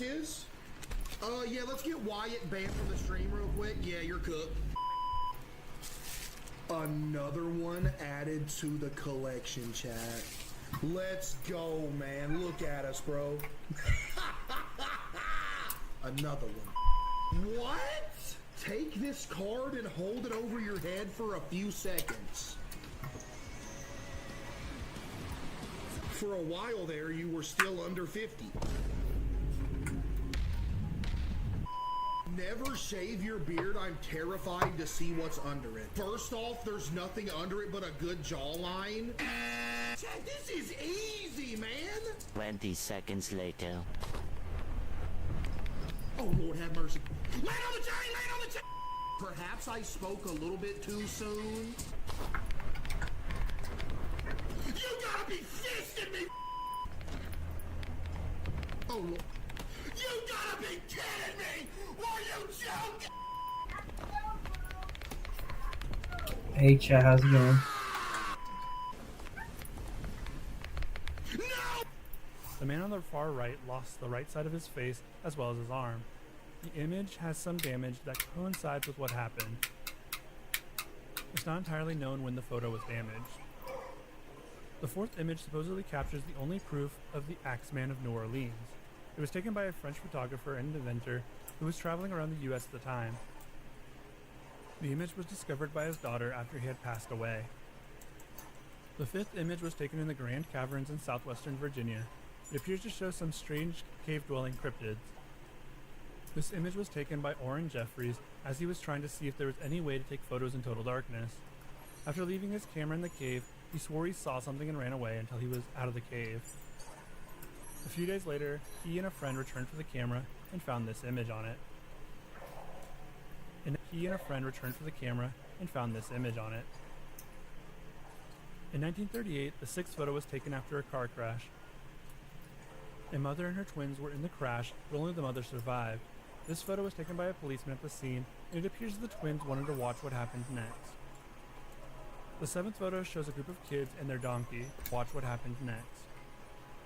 this is? Yeah, let's get Wyatt banned from the stream real quick. Yeah, you're cooked. Another one added to the collection, chat. Let's go, man. Look at us, bro. Another one. What? Take this card and hold it over your head for a few seconds. For a while there, you were still under 50. Never shave your beard. I'm terrified to see what's under it. First off, there's nothing under it but a good jawline. Chad, this is easy, man. 20 seconds later. Oh, Lord have mercy. Land on the chain! Land on the chain! Perhaps I spoke a little bit too soon. You gotta be fisting me! Oh, Lord. You gotta be kidding me! Are you joking? Hey, chat, how's it going? No! The man on the far right lost the right side of his face as well as his arm. The image has some damage that coincides with what happened. It's not entirely known when the photo was damaged. The fourth image supposedly captures the only proof of the Axeman of New Orleans. It was taken by a French photographer and inventor who was traveling around the US at the time. The image was discovered by his daughter after he had passed away. The fifth image was taken in the Grand Caverns in southwestern Virginia. It appears to show some strange cave-dwelling cryptids. This image was taken by Orrin Jeffries as he was trying to see if there was any way to take photos in total darkness. After leaving his camera in the cave, he swore he saw something and ran away until he was out of the cave. A few days later, he and a friend returned for the camera and found this image on it. In 1938, the sixth photo was taken after a car crash. A mother and her twins were in the crash, but only the mother survived. This photo was taken by a policeman at the scene, and it appears the twins wanted to watch what happened next. The seventh photo shows a group of kids and their donkey. Watch what happened next.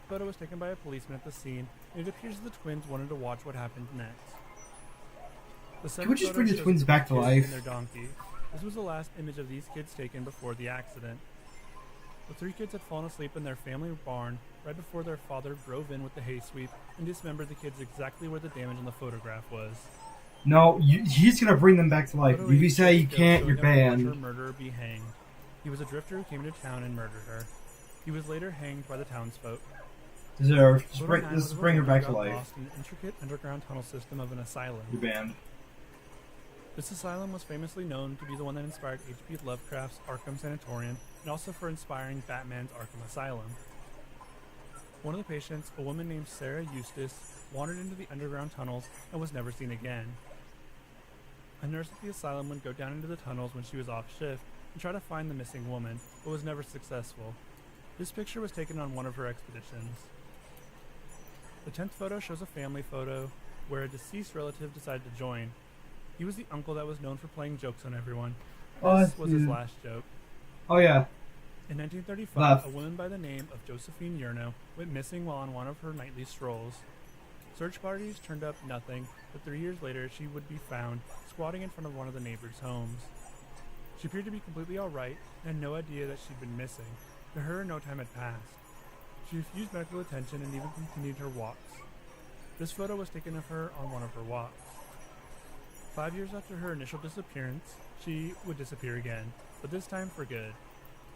The photo was taken by a policeman at the scene, and it appears the twins wanted to watch what happened next. Can we just bring the twins back to life? And their donkey. This was the last image of these kids taken before the accident. The three kids had fallen asleep in their family barn right before their father drove in with the hay sweep and dismembered the kids exactly where the damage on the photograph was. No, he's gonna bring them back to life. If you say you can't, you're banned. Her murderer be hanged. He was a drifter who came into town and murdered her. He was later hanged by the townsfolk. Deserved. Let's bring her back to life. Lost in the intricate underground tunnel system of an asylum. You're banned. This asylum was famously known to be the one that inspired H.P. Lovecraft's Arkham Sanatorium, and also for inspiring Batman's Arkham Asylum. One of the patients, a woman named Sarah Eustace, wandered into the underground tunnels and was never seen again. A nurse at the asylum would go down into the tunnels when she was off shift and try to find the missing woman, but was never successful. This picture was taken on one of her expeditions. The 10th photo shows a family photo where a deceased relative decided to join. He was the uncle that was known for playing jokes on everyone. This was his last joke. Oh yeah. In 1935, a woman by the name of Josephine Yerno went missing while on one of her nightly strolls. Search parties turned up nothing, but 3 years later she would be found squatting in front of one of the neighbors' homes. She appeared to be completely alright and had no idea that she'd been missing. To her, no time had passed. She refused medical attention and even continued her walks. This photo was taken of her on one of her walks. 5 years after her initial disappearance, she would disappear again, but this time for good.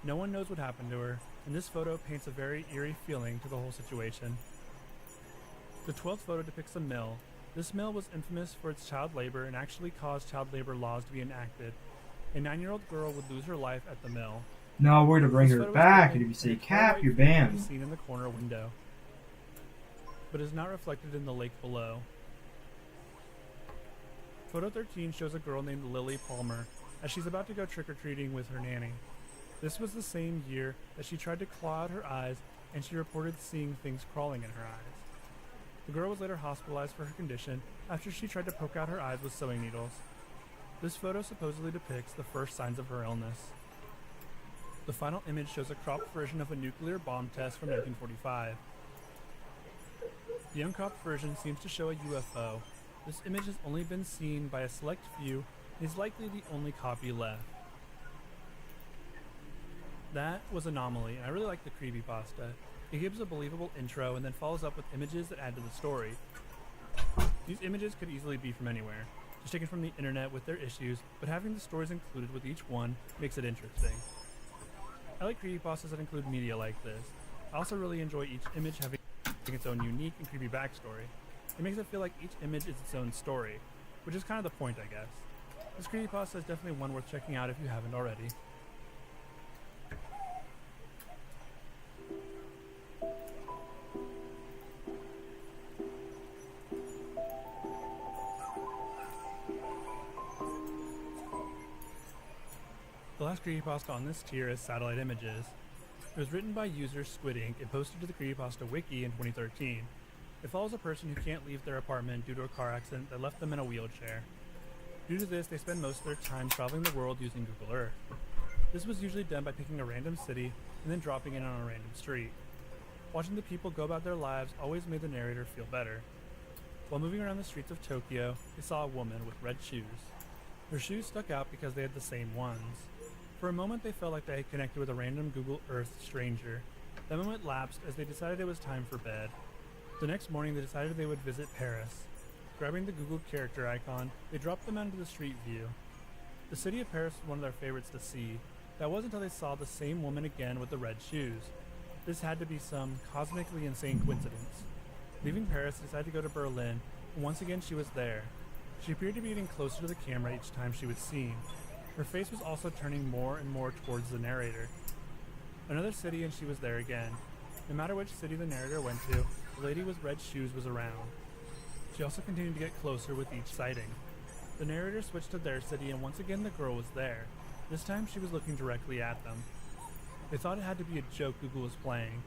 No one knows what happened to her, and this photo paints a very eerie feeling to the whole situation. The 12th photo depicts a mill. This mill was infamous for its child labor and actually caused child labor laws to be enacted. A 9-year-old girl would lose her life at the mill. No, we're to bring her back, and if you say cap, you're banned. Seen in the corner window, but is not reflected in the lake below. Photo 13 shows a girl named Lily Palmer as she's about to go trick-or-treating with her nanny. This was the same year that she tried to claw out her eyes, and she reported seeing things crawling in her eyes. The girl was later hospitalized for her condition after she tried to poke out her eyes with sewing needles. This photo supposedly depicts the first signs of her illness. The final image shows a cropped version of a nuclear bomb test from 1945. The uncropped version seems to show a UFO. This image has only been seen by a select few and is likely the only copy left. That was Anomaly, and I really like the creepypasta. It gives a believable intro and then follows up with images that add to the story. These images could easily be from anywhere, just taken from the internet with their issues, but having the stories included with each one makes it interesting. I like creepypastas that include media like this. I also really enjoy each image having its own unique and creepy backstory. It makes it feel like each image is its own story, which is kind of the point, I guess. This creepypasta is definitely one worth checking out if you haven't already. The last creepypasta on this tier is Satellite Images. It was written by user Squid Ink and posted to the Creepypasta Wiki in 2013. It follows a person who can't leave their apartment due to a car accident that left them in a wheelchair. Due to this, they spend most of their time traveling the world using Google Earth. This was usually done by picking a random city and then dropping it on a random street. Watching the people go about their lives always made the narrator feel better. While moving around the streets of Tokyo, they saw a woman with red shoes. Her shoes stuck out because they had the same ones. For a moment, they felt like they had connected with a random Google Earth stranger. That moment lapsed as they decided it was time for bed. The next morning, they decided they would visit Paris. Grabbing the Google character icon, they dropped them onto the street view. The city of Paris was one of their favorites to see. That was until they saw the same woman again with the red shoes. This had to be some cosmically insane coincidence. Leaving Paris, they decided to go to Berlin, and once again she was there. She appeared to be getting closer to the camera each time she was seen. Her face was also turning more and more towards the narrator. Another city and she was there again. No matter which city the narrator went to, the lady with red shoes was around. She also continued to get closer with each sighting. The narrator switched to their city and once again the girl was there. This time she was looking directly at them. They thought it had to be a joke Google was playing.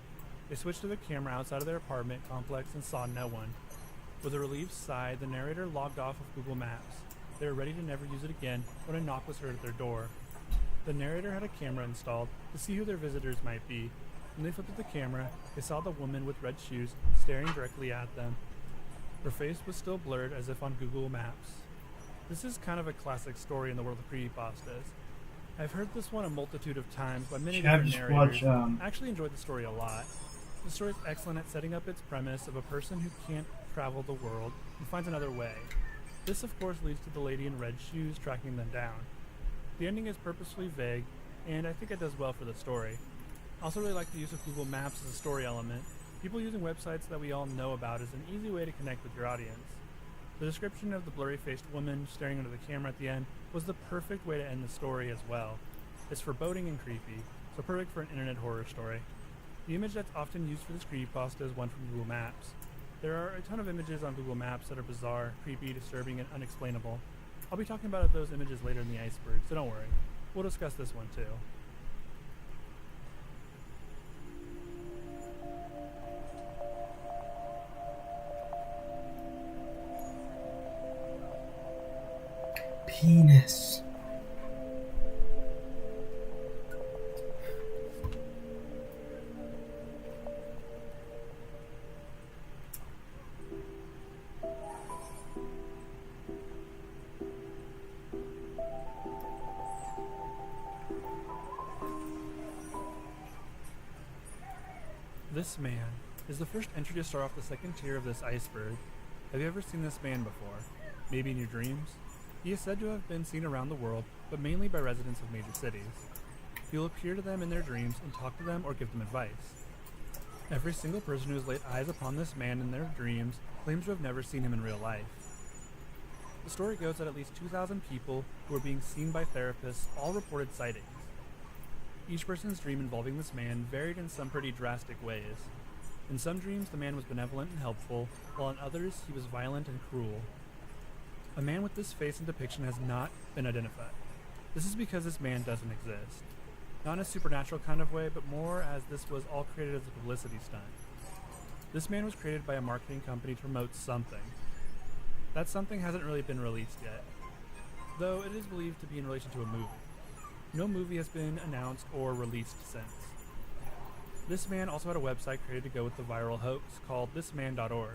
They switched to the camera outside of their apartment complex and saw no one. With a relieved sigh, the narrator logged off of Google Maps. They were ready to never use it again when a knock was heard at their door. The narrator had a camera installed to see who their visitors might be. When they flipped at the camera, they saw the woman with red shoes staring directly at them. Her face was still blurred as if on Google Maps. This is kind of a classic story in the world of creepypastas. I've heard this one a multitude of times by many different narrators. I actually enjoyed the story a lot. The story is excellent at setting up its premise of a person who can't travel the world and finds another way. This, of course, leads to the lady in red shoes tracking them down. The ending is purposefully vague, and I think it does well for the story. I also really like the use of Google Maps as a story element. People using websites that we all know about is an easy way to connect with your audience. The description of the blurry-faced woman staring into the camera at the end was the perfect way to end the story as well. It's foreboding and creepy, so perfect for an internet horror story. The image that's often used for this creepypasta is one from Google Maps. There are a ton of images on Google Maps that are bizarre, creepy, disturbing, and unexplainable. I'll be talking about those images later in the iceberg, so don't worry. We'll discuss this one too. Penis. This man is the first entry to start off the second tier of this iceberg. Have you ever seen this man before? Maybe in your dreams? He is said to have been seen around the world, but mainly by residents of major cities. He will appear to them in their dreams and talk to them or give them advice. Every single person who has laid eyes upon this man in their dreams claims to have never seen him in real life. The story goes that at least 2,000 people who were being seen by therapists all reported sightings. Each person's dream involving this man varied in some pretty drastic ways. In some dreams, the man was benevolent and helpful, while in others, he was violent and cruel. A man with this face and depiction has not been identified. This is because this man doesn't exist. Not in a supernatural kind of way, but more as this was all created as a publicity stunt. This man was created by a marketing company to promote something. That something hasn't really been released yet, though it is believed to be in relation to a movie. No movie has been announced or released since. This man also had a website created to go with the viral hoax called thisman.org.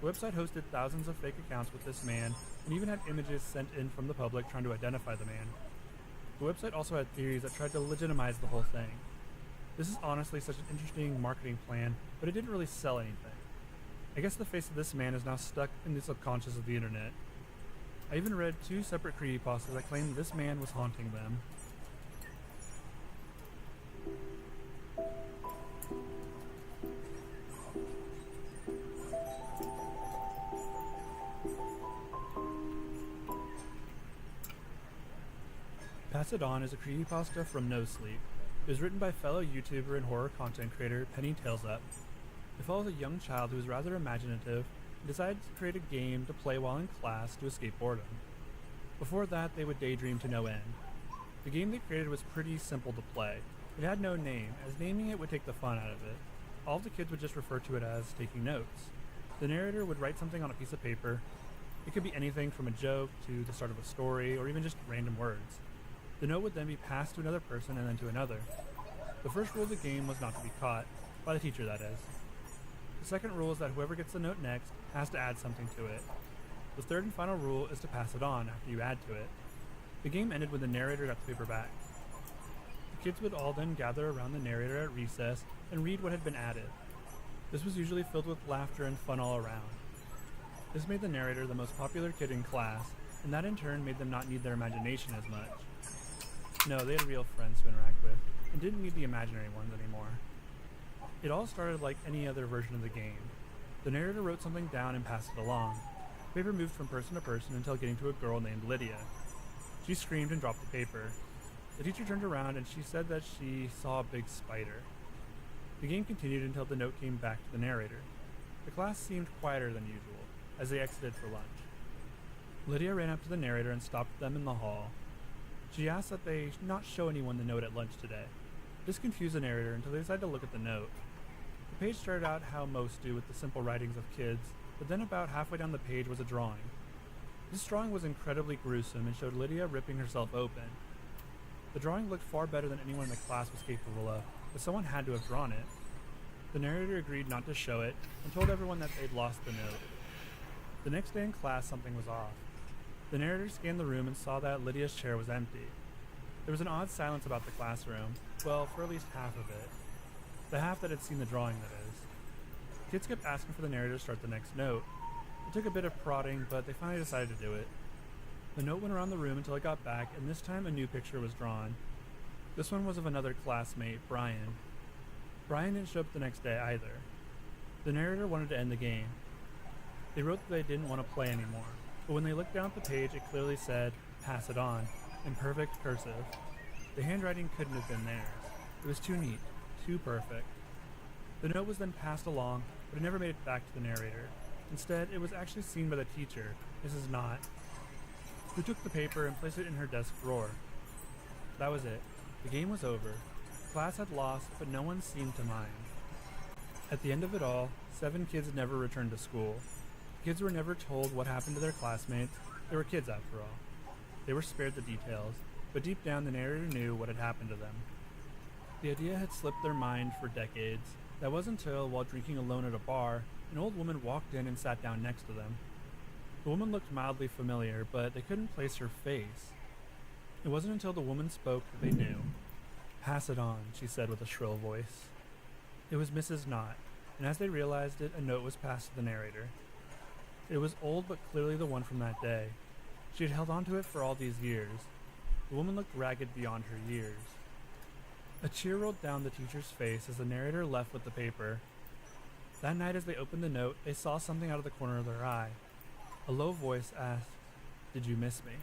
The website hosted thousands of fake accounts with this man, and even had images sent in from the public trying to identify the man. The website also had theories that tried to legitimize the whole thing. This is honestly such an interesting marketing plan, but it didn't really sell anything. I guess the face of this man is now stuck in the subconscious of the internet. I even read 2 separate creepypastas that claimed this man was haunting them. Pass It On is a creepypasta from No Sleep. It was written by fellow YouTuber and horror content creator Penny Tailsup. It follows a young child who is rather imaginative and decided to create a game to play while in class to escape boredom. Before that, they would daydream to no end. The game they created was pretty simple to play. It had no name, as naming it would take the fun out of it. All of the kids would just refer to it as taking notes. The narrator would write something on a piece of paper. It could be anything from a joke to the start of a story, or even just random words. The note would then be passed to another person and then to another. The first rule of the game was not to be caught, by the teacher that is. The second rule is that whoever gets the note next has to add something to it. The third and final rule is to pass it on after you add to it. The game ended when the narrator got the paper back. The kids would all then gather around the narrator at recess and read what had been added. This was usually filled with laughter and fun all around. This made the narrator the most popular kid in class, and that in turn made them not need their imagination as much. No, they had real friends to interact with, and didn't need the imaginary ones anymore. It all started like any other version of the game. The narrator wrote something down and passed it along. The paper moved from person to person until getting to a girl named Lydia. She screamed and dropped the paper. The teacher turned around and she said that she saw a big spider. The game continued until the note came back to the narrator. The class seemed quieter than usual, as they exited for lunch. Lydia ran up to the narrator and stopped them in the hall. She asked that they not show anyone the note at lunch today. This confused the narrator until they decided to look at the note. The page started out how most do with the simple writings of kids, but then about halfway down the page was a drawing. This drawing was incredibly gruesome and showed Lydia ripping herself open. The drawing looked far better than anyone in the class was capable of, but someone had to have drawn it. The narrator agreed not to show it and told everyone that they'd lost the note. The next day in class, something was off. The narrator scanned the room and saw that Lydia's chair was empty. There was an odd silence about the classroom, well, for at least half of it. The half that had seen the drawing, that is. Kids kept asking for the narrator to start the next note. It took a bit of prodding, but they finally decided to do it. The note went around the room until it got back, and this time a new picture was drawn. This one was of another classmate, Brian. Brian didn't show up the next day either. The narrator wanted to end the game. They wrote that they didn't want to play anymore, but when they looked down at the page, it clearly said, "Pass it on," in perfect cursive. The handwriting couldn't have been theirs. It was too neat, too perfect. The note was then passed along, but it never made it back to the narrator. Instead, it was actually seen by the teacher, Mrs. Knott, who took the paper and placed it in her desk drawer. That was it. The game was over. Class had lost, but no one seemed to mind. At the end of it all, 7 kids never returned to school. The kids were never told what happened to their classmates. They were kids after all. They were spared the details, but deep down the narrator knew what had happened to them. The idea had slipped their mind for decades. That was until, while drinking alone at a bar, an old woman walked in and sat down next to them. The woman looked mildly familiar, but they couldn't place her face. It wasn't until the woman spoke that they knew. "Pass it on," she said with a shrill voice. It was Mrs. Knott, and as they realized it, a note was passed to the narrator. It was old, but clearly the one from that day. She had held onto it for all these years. The woman looked ragged beyond her years. A cheer rolled down the teacher's face as the narrator left with the paper. That night, as they opened the note, they saw something out of the corner of their eye. A low voice asked, "Did you miss me?"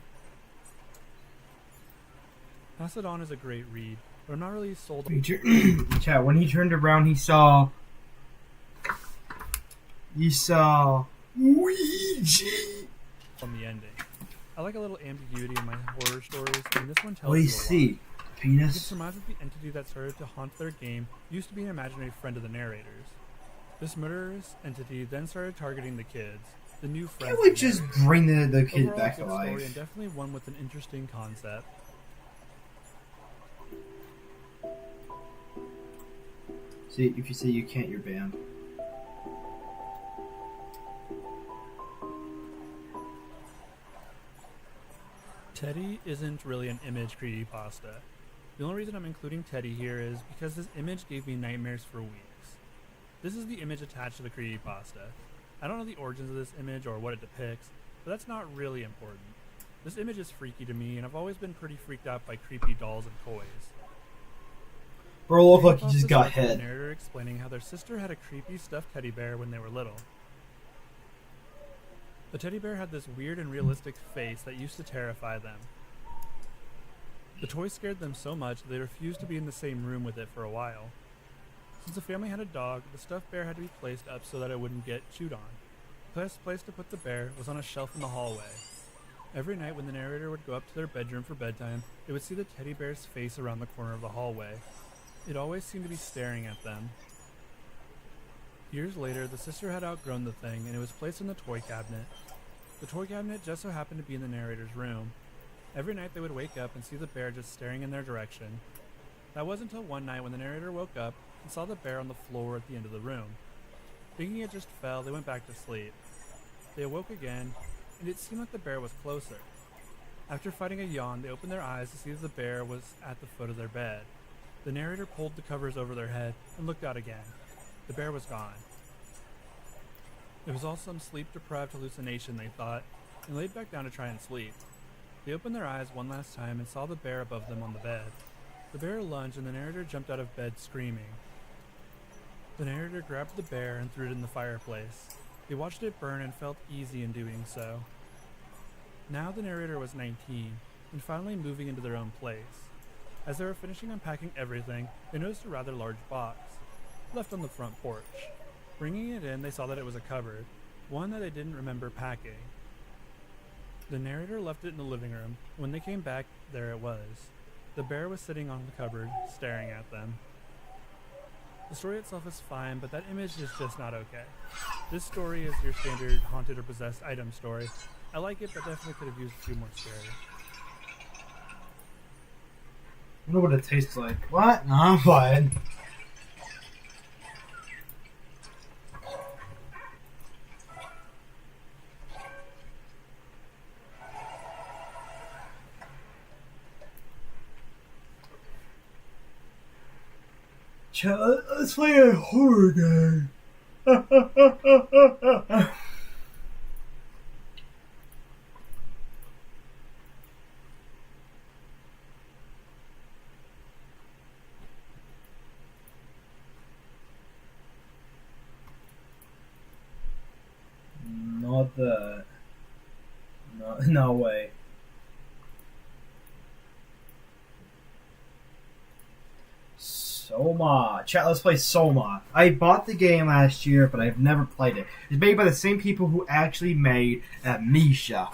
Pass It On is a great read, but I'm not really sold on Chat, when he turned around, he saw Ouija. the ending. I like a little ambiguity in my horror stories, and this one tells What do you you a lot. see? You can Penis? surmise that the entity that started to haunt their game used to be an imaginary friend of the narrator's. This murderous entity then started targeting the kids, the new friends. Can't of we the just narrator. bring the kid Overall, back a to good story, and life? definitely one with an interesting concept. See, if you say you can't, you're banned. Teddy isn't really an image creepypasta. The only reason I'm including Teddy here is because this image gave me nightmares for weeks. This is the image attached to the creepypasta. I don't know the origins of this image or what it depicts, but that's not really important. This image is freaky to me, and I've always been pretty freaked out by creepy dolls and toys. Bro, look like he Creepypasta just got starts with hit. The narrator explaining how their sister had a creepy stuffed teddy bear when they were little. The teddy bear had this weird and realistic face that used to terrify them. The toy scared them so much that they refused to be in the same room with it for a while. Since the family had a dog, the stuffed bear had to be placed up so that it wouldn't get chewed on. The best place to put the bear was on a shelf in the hallway. Every night when the narrator would go up to their bedroom for bedtime, they would see the teddy bear's face around the corner of the hallway. It always seemed to be staring at them. Years later, the sister had outgrown the thing, and it was placed in the toy cabinet. The toy cabinet just so happened to be in the narrator's room. Every night they would wake up and see the bear just staring in their direction. That was until one night when the narrator woke up and saw the bear on the floor at the end of the room. Thinking it just fell, they went back to sleep. They awoke again, and it seemed like the bear was closer. After fighting a yawn, they opened their eyes to see that the bear was at the foot of their bed. The narrator pulled the covers over their head and looked out again. The bear was gone. It was all some sleep-deprived hallucination, they thought, and laid back down to try and sleep. They opened their eyes one last time and saw the bear above them on the bed. The bear lunged and the narrator jumped out of bed screaming. The narrator grabbed the bear and threw it in the fireplace. They watched it burn and felt easy in doing so. Now the narrator was 19 and finally moving into their own place. As they were finishing unpacking everything, they noticed a rather large box, left on the front porch. Bringing it in, they saw that it was a cupboard, one that they didn't remember packing. The narrator left it in the living room. When they came back, there it was. The bear was sitting on the cupboard, staring at them. The story itself is fine, but that image is just not okay. This story is your standard haunted or possessed item story. I like it, but definitely could have used a few more scares. I wonder what it tastes like. What? No, I'm fine. Let's play a horror game. Not that. No way. Soma. Chat, let's play Soma. I bought the game last year, but I've never played it. It's made by the same people who actually made Misha.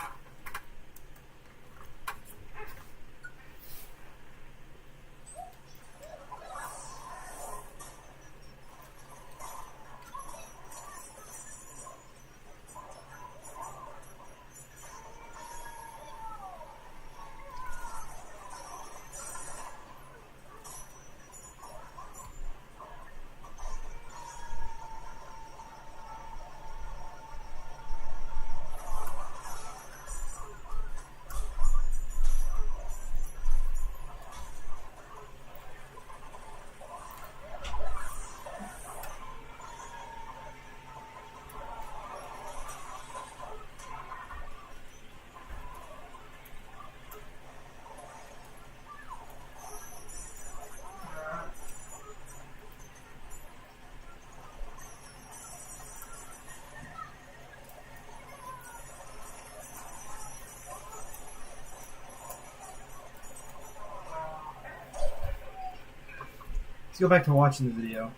Let's go back to watching the video.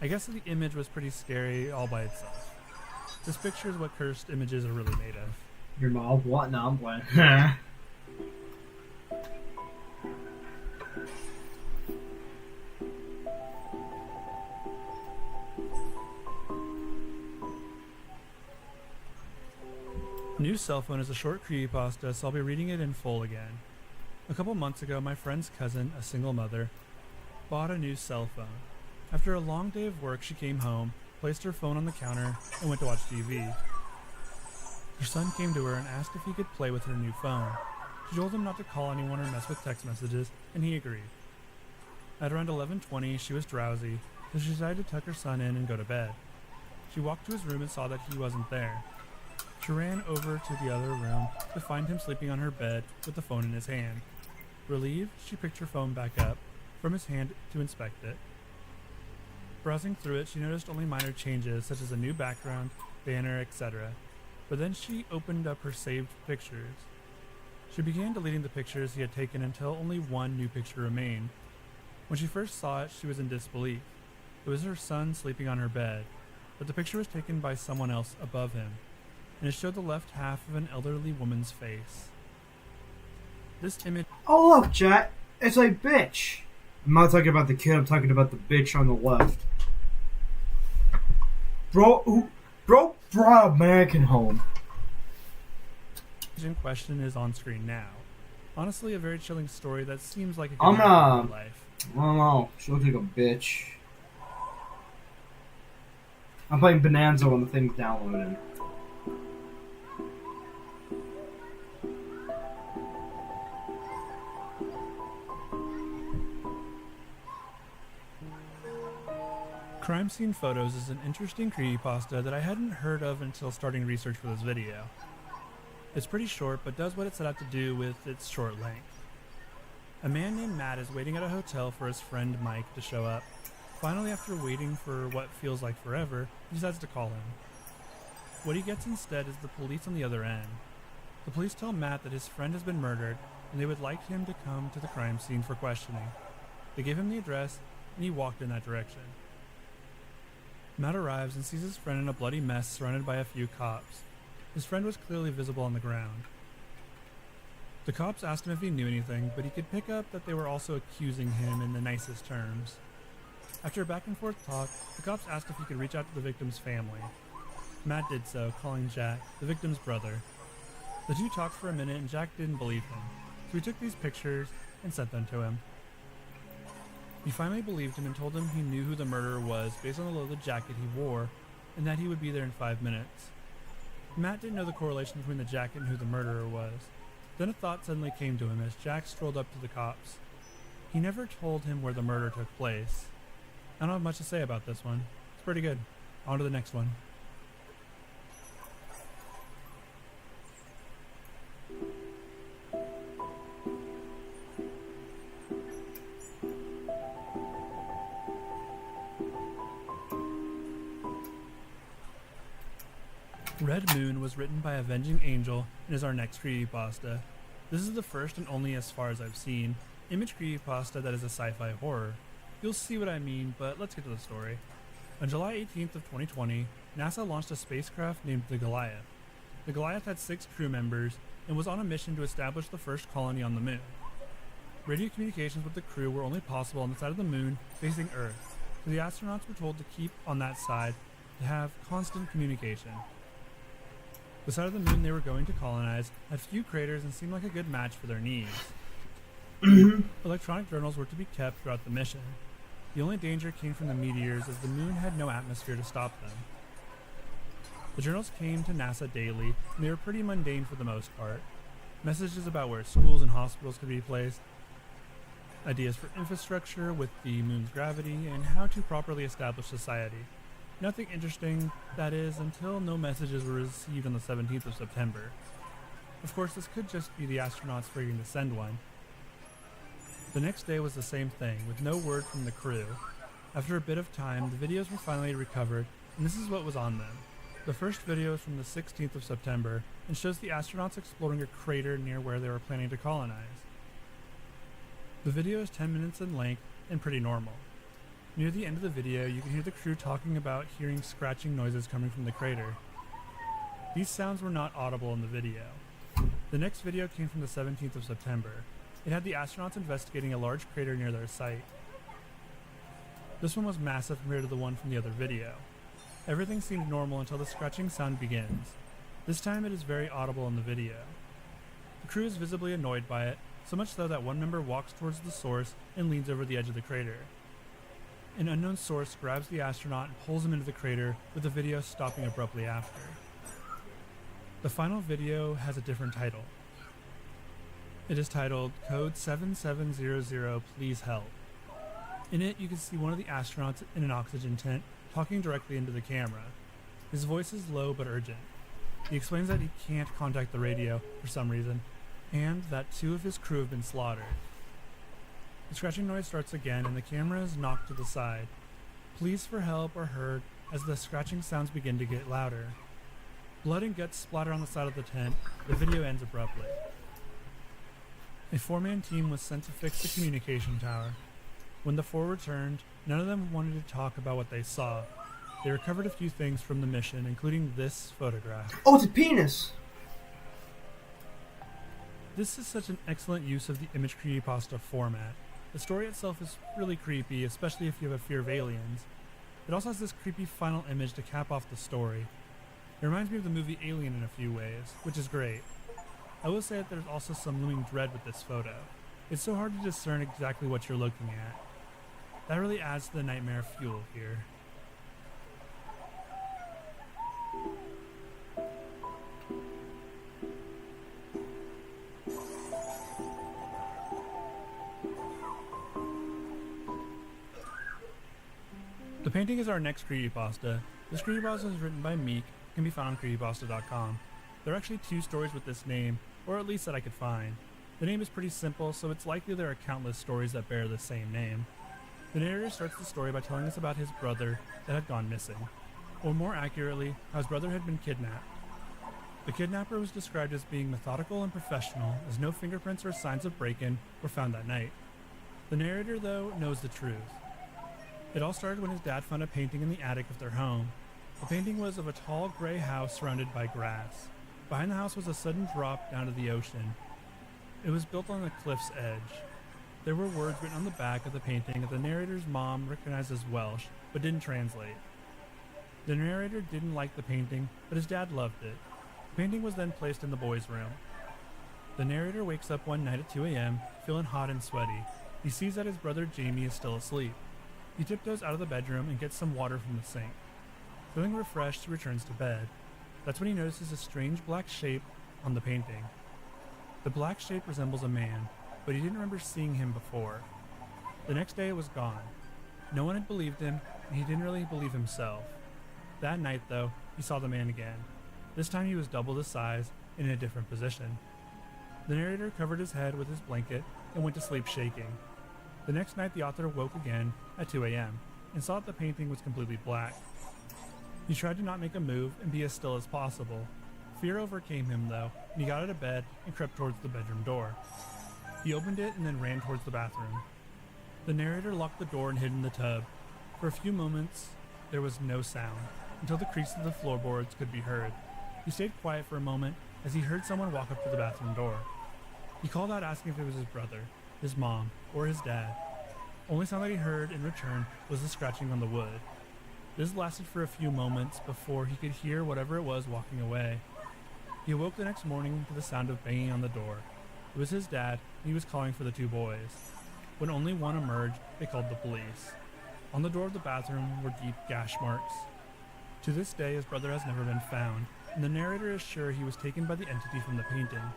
I guess the image was pretty scary all by itself. This picture is what cursed images are really made of. Your mom? What? No, I'm playing. New Cell Phone is a short creepypasta, so I'll be reading it in full again. A couple months ago, my friend's cousin, a single mother, bought a new cell phone. After a long day of work, she came home, placed her phone on the counter, and went to watch TV. Her son came to her and asked if he could play with her new phone. She told him not to call anyone or mess with text messages, and he agreed. At around 11:20, she was drowsy, so she decided to tuck her son in and go to bed. She walked to his room and saw that he wasn't there. She ran over to the other room to find him sleeping on her bed with the phone in his hand. Relieved, she picked her phone back up from his hand to inspect it. Browsing through it, she noticed only minor changes, such as a new background, banner, etc. But then she opened up her saved pictures. She began deleting the pictures he had taken until only one new picture remained. When she first saw it, she was in disbelief. It was her son sleeping on her bed, but the picture was taken by someone else above him, and it showed the left half of an elderly woman's face. This image... Oh look, chat. It's a bitch. I'm not talking about the kid, I'm talking about the bitch on the left. Bro brought American home. in question is on screen now. Honestly, a very chilling story that seems like it could I'm happen in real life. I don't know. She looks like a bitch. I'm playing Bonanza when the thing's downloading. Crime Scene Photos is an interesting creepypasta that I hadn't heard of until starting research for this video. It's pretty short, but does what it set out to do with its short length. A man named Matt is waiting at a hotel for his friend Mike to show up. Finally, after waiting for what feels like forever, he decides to call him. What he gets instead is the police on the other end. The police tell Matt that his friend has been murdered, and they would like him to come to the crime scene for questioning. They give him the address, and he walked in that direction. Matt arrives and sees his friend in a bloody mess surrounded by a few cops. His friend was clearly visible on the ground. The cops asked him if he knew anything, but he could pick up that they were also accusing him in the nicest terms. After a back and forth talk, the cops asked if he could reach out to the victim's family. Matt did so, calling Jack, the victim's brother. The two talked for a minute and Jack didn't believe him, so he took these pictures and sent them to him. He finally believed him and told him he knew who the murderer was based on the loaded jacket he wore, and that he would be there in 5 minutes. Matt didn't know the correlation between the jacket and who the murderer was. Then a thought suddenly came to him as Jack strolled up to the cops. He never told him where the murder took place. I don't have much to say about this one. It's pretty good. On to the next one. Red Moon was written by Avenging Angel and is our next creepypasta. This is the first and only, as far as I've seen, image creepypasta that is a sci-fi horror. You'll see what I mean, but let's get to the story. On July 18th of 2020, NASA launched a spacecraft named the Goliath. The Goliath had 6 crew members and was on a mission to establish the first colony on the moon. Radio communications with the crew were only possible on the side of the moon facing Earth, so the astronauts were told to keep on that side to have constant communication. The side of the moon they were going to colonize had few craters and seemed like a good match for their needs. Electronic journals were to be kept throughout the mission. The only danger came from the meteors, as the moon had no atmosphere to stop them. The journals came to NASA daily, and they were pretty mundane for the most part. Messages about where schools and hospitals could be placed, ideas for infrastructure with the moon's gravity, and how to properly establish society. Nothing interesting, that is, until no messages were received on the 17th of September. Of course, this could just be the astronauts forgetting to send one. The next day was the same thing, with no word from the crew. After a bit of time, the videos were finally recovered, and this is what was on them. The first video is from the 16th of September, and shows the astronauts exploring a crater near where they were planning to colonize. The video is 10 minutes in length, and pretty normal. Near the end of the video, you can hear the crew talking about hearing scratching noises coming from the crater. These sounds were not audible in the video. The next video came from the 17th of September. It had the astronauts investigating a large crater near their site. This one was massive compared to the one from the other video. Everything seemed normal until the scratching sound begins. This time it is very audible in the video. The crew is visibly annoyed by it, so much so that one member walks towards the source and leans over the edge of the crater. An unknown source grabs the astronaut and pulls him into the crater, with the video stopping abruptly after. The final video has a different title. It is titled Code 7700 Please Help. In it, you can see one of the astronauts in an oxygen tent talking directly into the camera. His voice is low but urgent. He explains that he can't contact the radio for some reason, and that 2 of his crew have been slaughtered. The scratching noise starts again and the camera is knocked to the side. Pleas for help are heard as the scratching sounds begin to get louder. Blood and guts splatter on the side of the tent. The video ends abruptly. A 4-man team was sent to fix the communication tower. When the 4 returned, none of them wanted to talk about what they saw. They recovered a few things from the mission, including this photograph. Oh, it's a penis! This is such an excellent use of the image creepypasta format. The story itself is really creepy, especially if you have a fear of aliens. It also has this creepy final image to cap off the story. It reminds me of the movie Alien in a few ways, which is great. I will say that there's also some looming dread with this photo. It's so hard to discern exactly what you're looking at. That really adds to the nightmare fuel here. The painting is our next creepypasta. This creepypasta is written by Meek and can be found on creepypasta.com. There are actually 2 stories with this name, or at least that I could find. The name is pretty simple, so it's likely there are countless stories that bear the same name. The narrator starts the story by telling us about his brother that had gone missing, or more accurately, how his brother had been kidnapped. The kidnapper was described as being methodical and professional, as no fingerprints or signs of break-in were found that night. The narrator, though, knows the truth. It all started when his dad found a painting in the attic of their home. The painting was of a tall gray house surrounded by grass. Behind the house was a sudden drop down to the ocean. It was built on a cliff's edge. There were words written on the back of the painting that the narrator's mom recognized as Welsh, but didn't translate. The narrator didn't like the painting, but his dad loved it. The painting was then placed in the boys' room. The narrator wakes up one night at 2 a.m., feeling hot and sweaty. He sees that his brother Jamie is still asleep. He tiptoes out of the bedroom and gets some water from the sink. Feeling refreshed, he returns to bed. That's when he notices a strange black shape on the painting. The black shape resembles a man, but he didn't remember seeing him before. The next day it was gone. No one had believed him, and he didn't really believe himself. That night, though, he saw the man again. This time he was double the size and in a different position. The narrator covered his head with his blanket and went to sleep shaking. The next night the author woke again at 2 a.m. and saw that the painting was completely black. He tried to not make a move and be as still as possible. Fear overcame him, though, and he got out of bed and crept towards the bedroom door. He opened it and then ran towards the bathroom. The narrator locked the door and hid in the tub. For a few moments, there was no sound, until the creaks of the floorboards could be heard. He stayed quiet for a moment as he heard someone walk up to the bathroom door. He called out asking if it was his brother, his mom, or his dad. Only sound that he heard in return was the scratching on the wood. This lasted for a few moments before he could hear whatever it was walking away. He awoke the next morning to the sound of banging on the door. It was his dad, and he was calling for the 2 boys. When only one emerged, they called the police. On the door of the bathroom were deep gash marks. To this day, his brother has never been found, and the narrator is sure he was taken by the entity from the painting.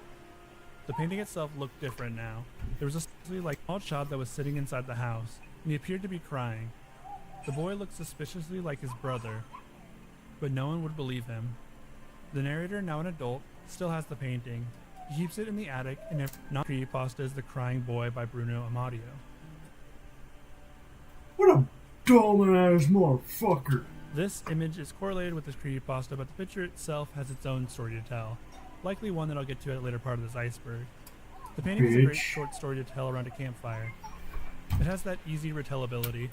The painting itself looked different now. There was a small child that was sitting inside the house, and he appeared to be crying. The boy looked suspiciously like his brother, but no one would believe him. The narrator, now an adult, still has the painting. He keeps it in the attic, and if not, creepypasta is The Crying Boy by Bruno Amadio. What a dumbass motherfucker. This image is correlated with this creepypasta, but the picture itself has its own story to tell. Likely one that I'll get to at a later part of this iceberg. The painting is a great short story to tell around a campfire. It has that easy retellability.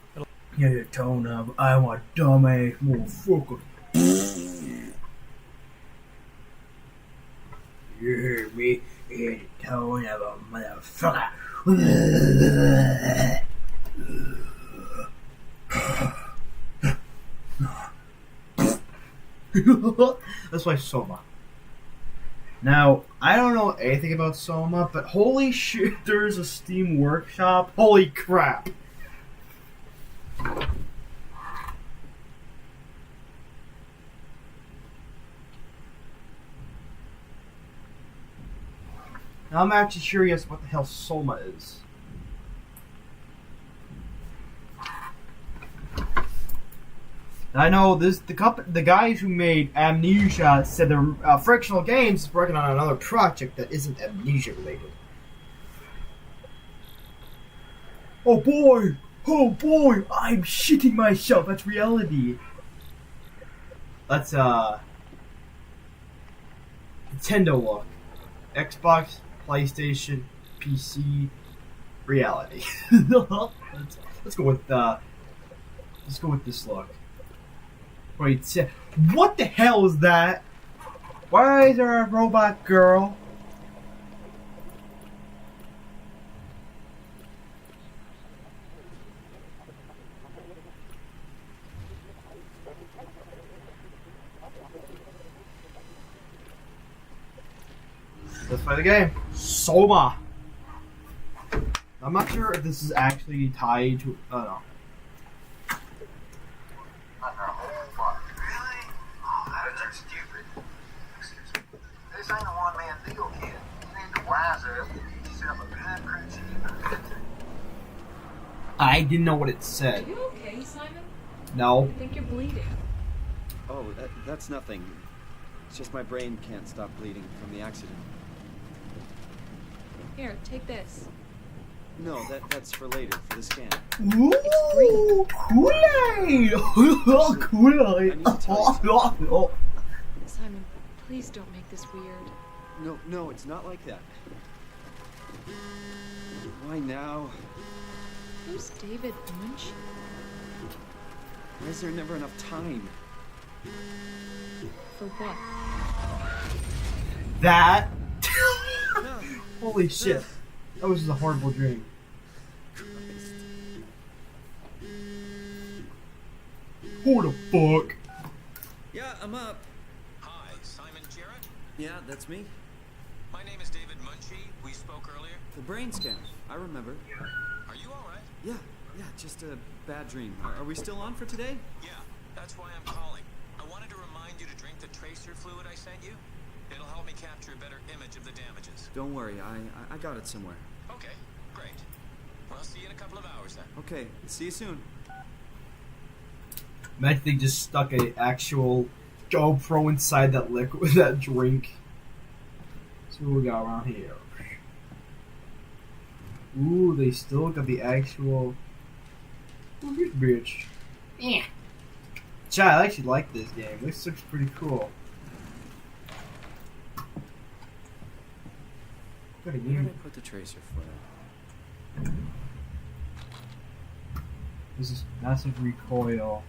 Yeah, the tone of I'm a dumbass motherfucker. You heard me? In the tone of a motherfucker. That's why Soma. Now, I don't know anything about Soma, but holy shit, there's a Steam Workshop. Holy crap. Now I'm actually curious what the hell Soma is. I know the guys who made Amnesia said they're Frictional Games is working on another project that isn't Amnesia related. Oh boy! Oh boy! I'm shitting myself. That's reality. That's Nintendo look. Xbox, PlayStation, PC, reality. let's go with this look. Wait, what the hell is that? Why is there a robot girl? Let's play the game. Soma. I'm not sure if this is actually tied to. Oh no. Really? Oh, that's stupid. Excuse me. This ain't a one-man deal, kid. You need to wise up and get yourself a good crew chief. I didn't know what it said. Are you okay, Simon? No. I think you're bleeding. Oh, that's nothing. It's just my brain can't stop bleeding from the accident. Here, take this. No, that's for later, for the scan. Ooh, Kool-Aid! Kool-Aid! I need to tell you Simon, please don't make this weird. No, it's not like that. Why now? Who's David Munch? Why is there never enough time? For what? That. Holy shit. That was just a horrible dream. Christ. Who the fuck? Yeah, I'm up. Hi, Simon Jarrett. Yeah, that's me. My name is David Munchie. We spoke earlier. The brain scan. I remember. Are you all right? Yeah, just a bad dream. Are we still on for today? Yeah, that's why I'm calling. I wanted to remind you to drink the tracer fluid I sent you. It'll help me capture a better image of the damages. Don't worry, I got it somewhere. Okay, great. Well, I'll see you in a couple of hours then. Okay, see you soon. Imagine they just stuck a actual GoPro inside that liquid, that drink. So what we got around here? Ooh, they still got the actual. Ooh, this bitch. Yeah. Chat, I actually like this game. This looks pretty cool. What a Where did game. I put the tracer for? This is massive recoil.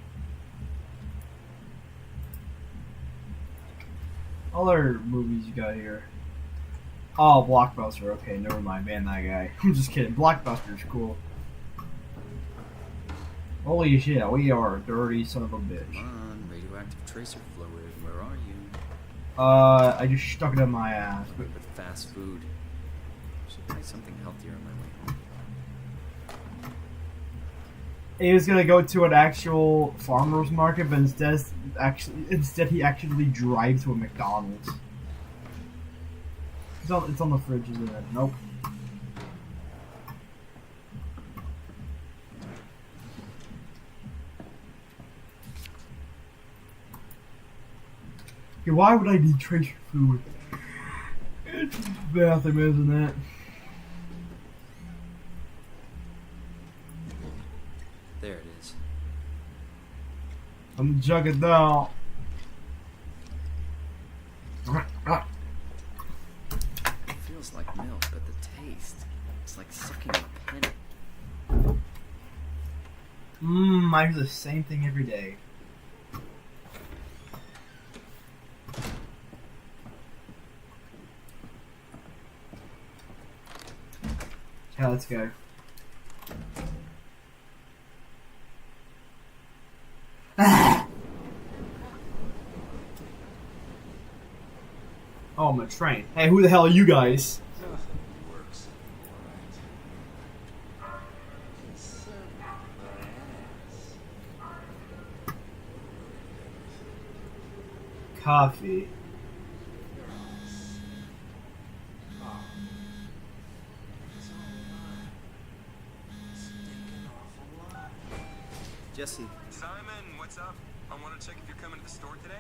Other movies you got here. Oh, Blockbuster. Okay, never mind. Ban that guy. I'm just kidding. Blockbuster's cool. Holy shit, we are a dirty son of a Come bitch. on, radioactive tracer fluid. Where are you? I just stuck it in my ass. But With fast food. Should try something healthier on my way home. he was gonna go to an actual farmer's market, but instead he actually drives to a McDonald's. It's on the fridge, isn't it? Nope. Okay, why would I need tracer fluid? It's bathroom, isn't it? There it is. I'm jugging down. It feels like milk, but the taste, it's like sucking on a penny. I do the same thing every day. Yeah, let's go. Oh, I'm a train. Hey, who the hell are you guys? Works. Coffee. Jesse. Simon, what's up? I want to check if you're coming to the store today.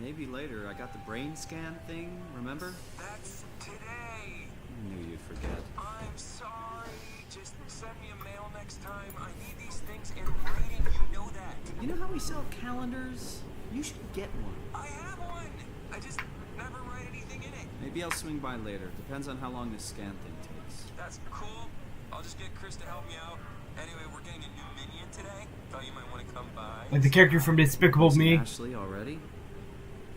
Maybe later. I got the brain scan thing, remember? That's today. I knew you'd forget. I'm sorry. Just send me a mail next time. I need these things in writing. You know that. You know how we sell calendars? You should get one. I have one. I just never write anything in it. Maybe I'll swing by later. Depends on how long this scan thing takes. That's cool. I'll just get Chris to help me out. Anyway, we're getting a new minion today. Thought you might want to come by. Like the character from Despicable Me. Ashley already?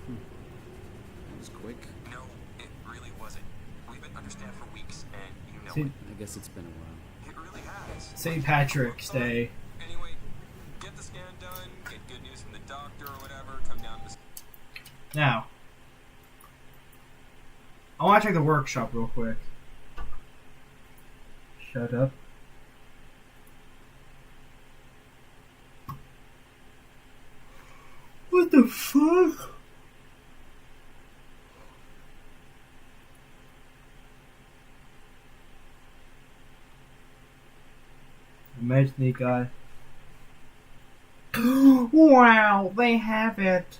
That was quick. No, it really wasn't. We've been understaffed for weeks, and you know See- it. I guess it's been a while. It really has. St. Patrick's Day. Anyway, get the scan done, get good news from the doctor or whatever, come down to the... Now, I want to check the workshop real quick. Shut up. What the fuck? Imagine the guy. Wow, they have it.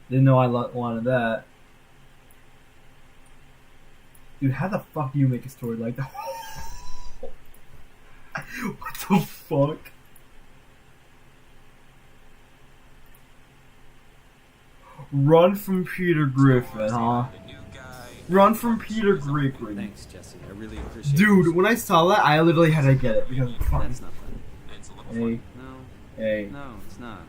Didn't know I wanted that. Dude, how the fuck do you make a story like that? What the fuck? Run from Peter Griffin, huh? The new guy... Run from Peter Griffin. Thanks, Jesse. I really appreciate it. Dude, when I saw that, I literally had to get it because it's fun. That's not fun. It's a little A, funny. No, A, no, it's not.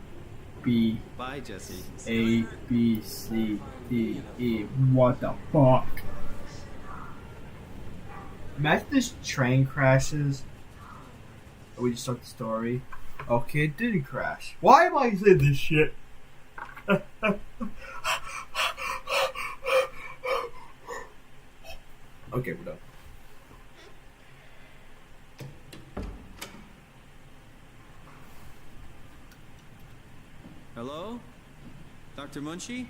B, Bye, Jesse. A, B, C, D, E. What the fuck? Imagine this train crashes. We just start the story. Okay, it didn't crash. Why am I saying this shit? Okay, we're done. Hello? Dr. Munchie?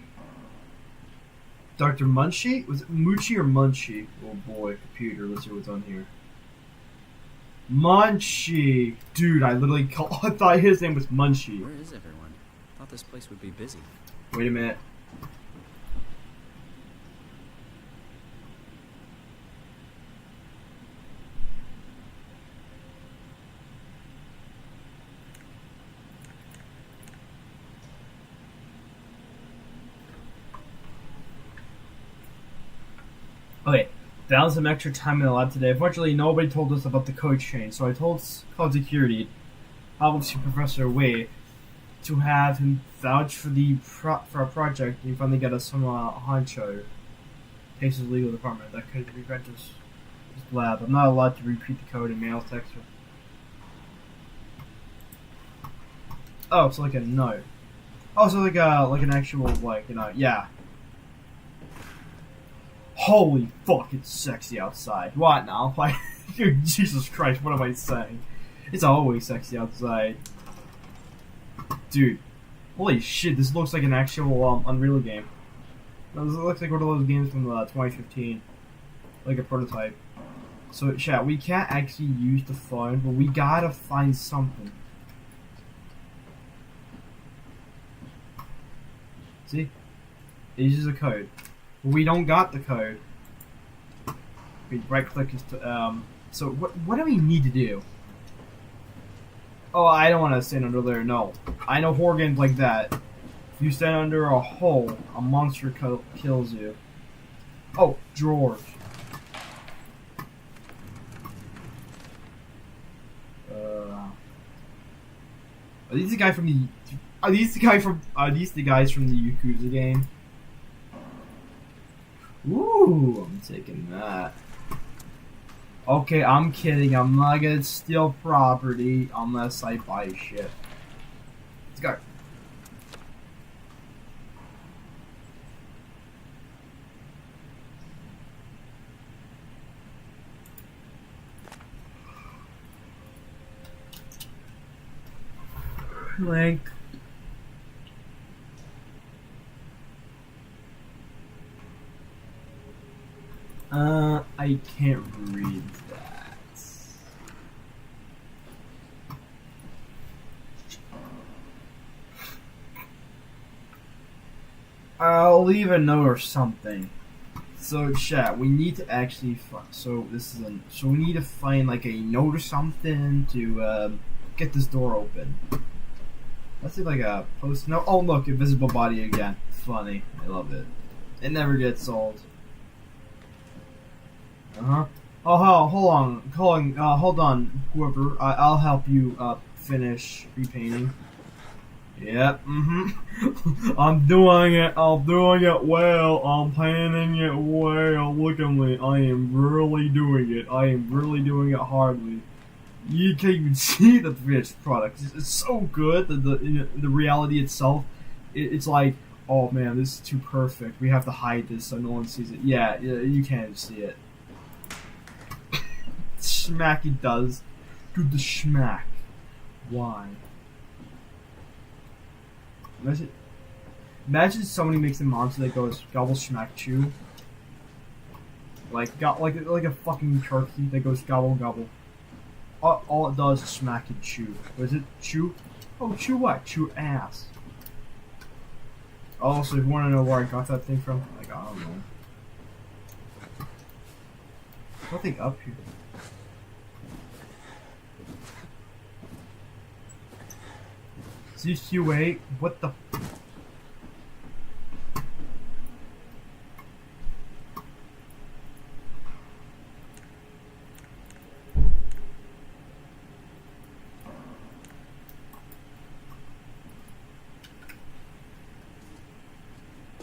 Dr. Munchie? Was it Moochie or Munchie? Oh boy, computer, let's see what's on here. Munchie! Dude, I literally I thought his name was Munchie. Where is everyone? Thought this place would be busy. Wait a minute. Okay, found some extra time in the lab today. Unfortunately, nobody told us about the code change, so I told Cloud Security, obviously Professor Wei, to have him vouch for for our project and finally get us some honcho. Texas legal department that could prevent us this lab. I'm not allowed to repeat the code in mail, text, or... Oh, it's like a note. Oh, so like an actual yeah. Holy fuck, it's sexy outside. What now? Like, dude, Jesus Christ, what am I saying? It's always sexy outside. Dude, holy shit, this looks like an actual Unreal game. No, this looks like one of those games from 2015. Like a prototype. So, chat, we can't actually use the phone, but we gotta find something. See? It uses a code. We don't got the code. We right click is to, so what do we need to do? Oh, I don't want to stand under there, no. I know horror games like that. If you stand under a hole, a monster kills you. Oh, drawers. Are these the guy from the... Are these the guys from the Yakuza game? Ooh, I'm taking that. Okay, I'm kidding. I'm not gonna steal property unless I buy shit. Let's go. Link. I can't read that. I'll leave a note or something. So chat, we need to actually so we need to find like a note or something to get this door open. Let's see like a post note. Oh look, invisible body again. Funny. I love it. It never gets old. Uh-huh. Oh, hold on, whoever. I'll help you finish repainting. Yep, I'm doing it well. I'm painting it well. Look at me. I am really doing it. I am really doing it hardly. You can't even see the finished product. It's so good that the reality itself, it's like, oh man, this is too perfect. We have to hide this so no one sees it. Yeah, you can't see it. Smack it does. Do the schmack. Why? Imagine somebody makes a monster that goes gobble schmack chew. Like a fucking turkey that goes gobble gobble. All it does is smack and chew. Was it chew? Oh, chew what? Chew ass. Also, if you want to know where I got that thing from, like I don't know. Nothing up here. CQ8, what the?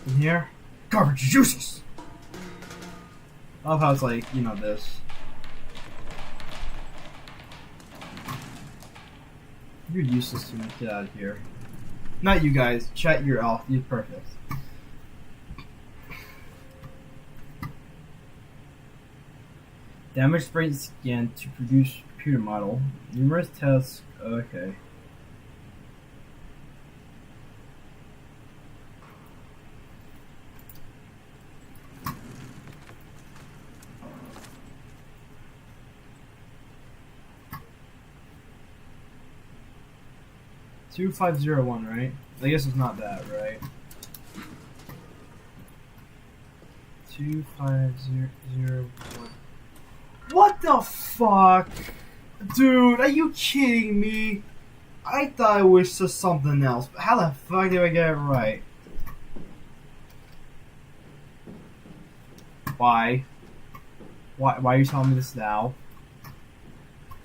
In here? Garbage is useless! I love how it's like, you know, this. You're useless to me. Get out of here. Not you guys. Chat, you're off. You're perfect. Damage brain scan to produce computer model. Numerous tests. Okay. Two 501, right? I guess it's not that, right? 2501. What the fuck? Dude, are you kidding me? I thought it was just something else, but how the fuck did I get it right? Why? Why are you telling me this now?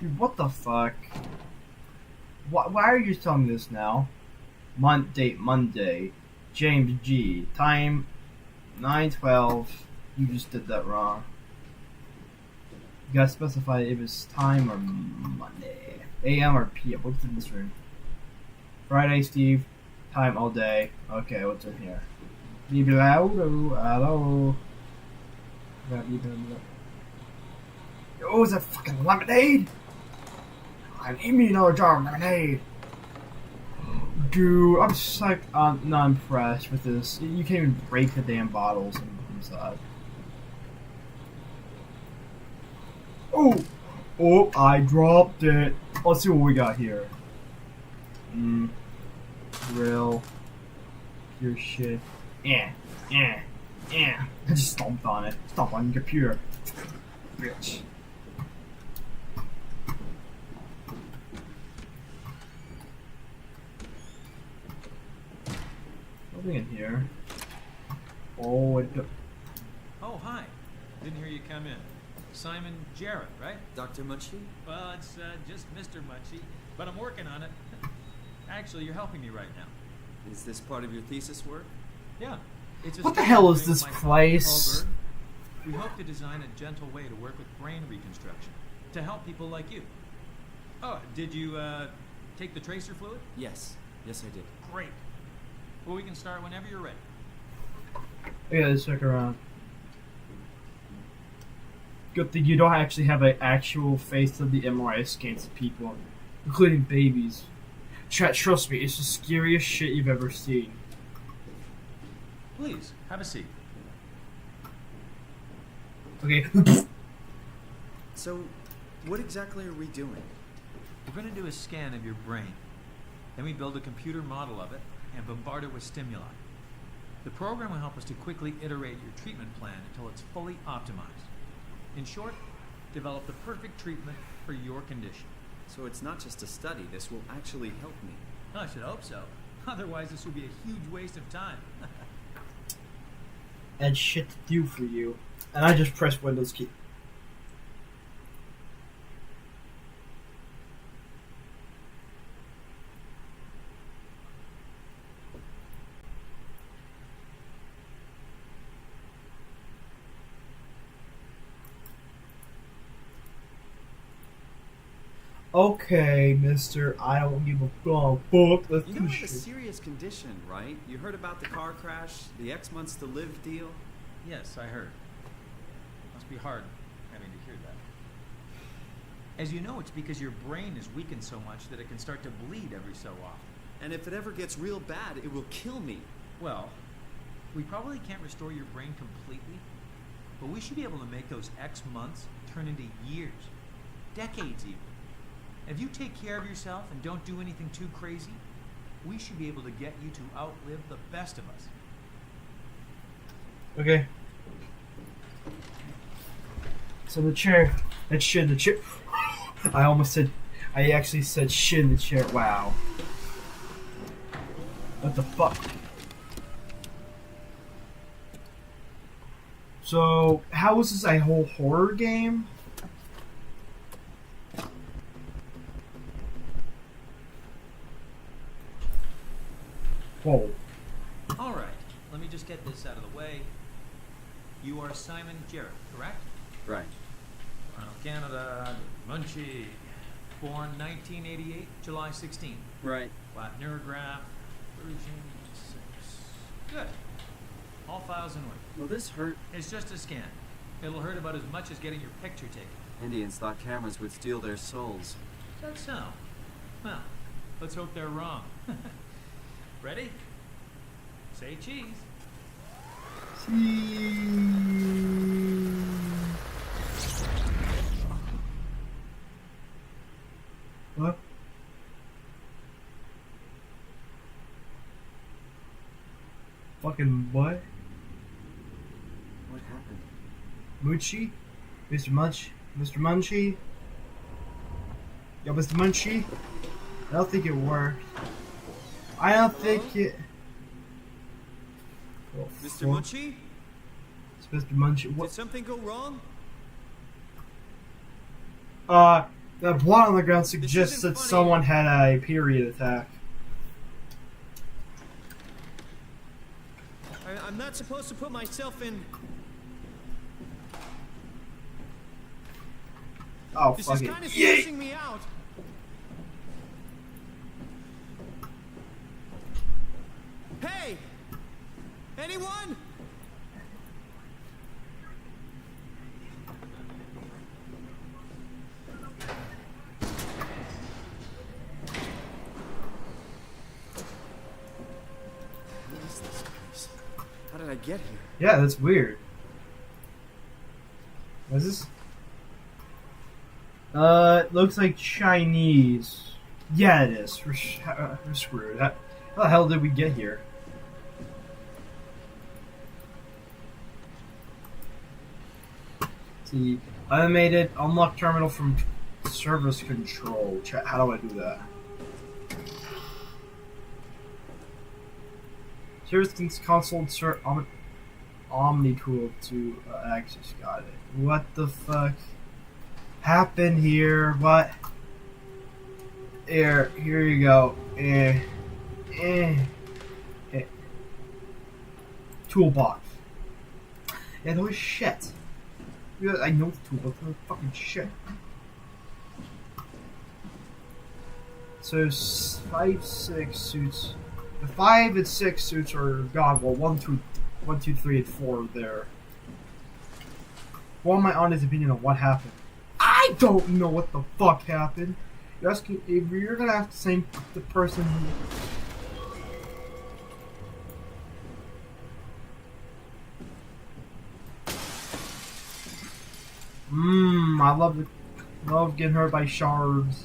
Dude, what the fuck? Why are you telling me this now? Date Monday. James G. Time 9:12. You just did that wrong. You gotta specify if it's time or Monday. AM or PM. What's in this room? Friday, Steve. Time all day. Okay, what's in here? Hello. Oh, is that fucking lemonade? I'm eating another jar of lemonade. Dude, I'm just like not impressed with this. You can't even break the damn bottles inside. Oh, I dropped it. Let's see what we got here. Grill. Pure shit. I just stomped on it. Stomp on your computer. Bitch. Nothing in here. Oh, Oh, hi. Didn't hear you come in. Simon Jarrett, right? Dr. Munchie? Well, it's just Mr. Munchie, but I'm working on it. Actually, you're helping me right now. Is this part of your thesis work? Yeah. It's a what the study hell is doing this my place? Paul Berg. We hope to design a gentle way to work with brain reconstruction to help people like you. Oh, did you take the tracer fluid? Yes. Yes, I did. Great. Well, we can start whenever you're ready. Yeah, let's check around. Good thing you don't actually have an actual face of the MRI scans of people, including babies. Chat, trust me, it's the scariest shit you've ever seen. Please, have a seat. Okay. So, what exactly are we doing? We're going to do a scan of your brain. Then we build a computer model of it and bombard it with stimuli. The program will help us to quickly iterate your treatment plan until it's fully optimized. In short, develop the perfect treatment for your condition. So it's not just a study, this will actually help me. I should hope so. Otherwise, this would be a huge waste of time. And shit to do for you. And I just press Windows key. Okay, mister, I don't give a fuck. Let's You do know I have a shit. serious condition, right? You heard about the car crash, the X months to live deal? Yes, I heard. Must be hard having to hear that. As you know, it's because your brain is weakened so much that it can start to bleed every so often. And if it ever gets real bad, it will kill me. Well, we probably can't restore your brain completely, but we should be able to make those X months turn into years, decades even. If you take care of yourself and don't do anything too crazy, we should be able to get you to outlive the best of us. Okay. So the chair. That shit in the chair. I actually said shit in the chair. Wow. What the fuck? So, how is this a whole horror game? Whoa. All right, let me just get this out of the way. You are Simon Jarrett, correct? Right. Toronto, Canada, Munchie. Born 1988, July 16. Right. Flat neurograph, version 6. Good. All files in order. Will this hurt? It's just a scan. It'll hurt about as much as getting your picture taken. Indians thought cameras would steal their souls. Is that so? Well, let's hope they're wrong. Ready? Say cheese. What? Fucking what? What happened? Moochie? Mr. Munchie? Yo, Mr. Munchie? I don't think it worked. I don't think it... Oh, Mr. fuck. Munchie? It's Mr. Munchie. Did What? something go wrong? The blood on the ground suggests isn't that funny. someone had a period attack. I'm not supposed to put myself in... Oh, This fuck is it. kind of Yeet! stressing me out. Hey! Anyone? What is this place? How did I get here? Yeah, that's weird. What is this? It looks like Chinese. Yeah, it is. We're screwed. How the hell did we get here? See, automated unlock terminal from service control. How do I do that? Service console insert Omni tool to access. Got it. What the fuck happened here? What? Here you go. Toolbox. Yeah, no shit. Yeah, I know the toolbox. No fucking shit. So 5, 6 suits. The 5 and 6 suits are gone. Well, 1, 2, 3, and 4 are there. What am I honest opinion on what happened? I don't know what the fuck happened. You're asking if you're gonna have to say the person who. I love getting hurt by shards.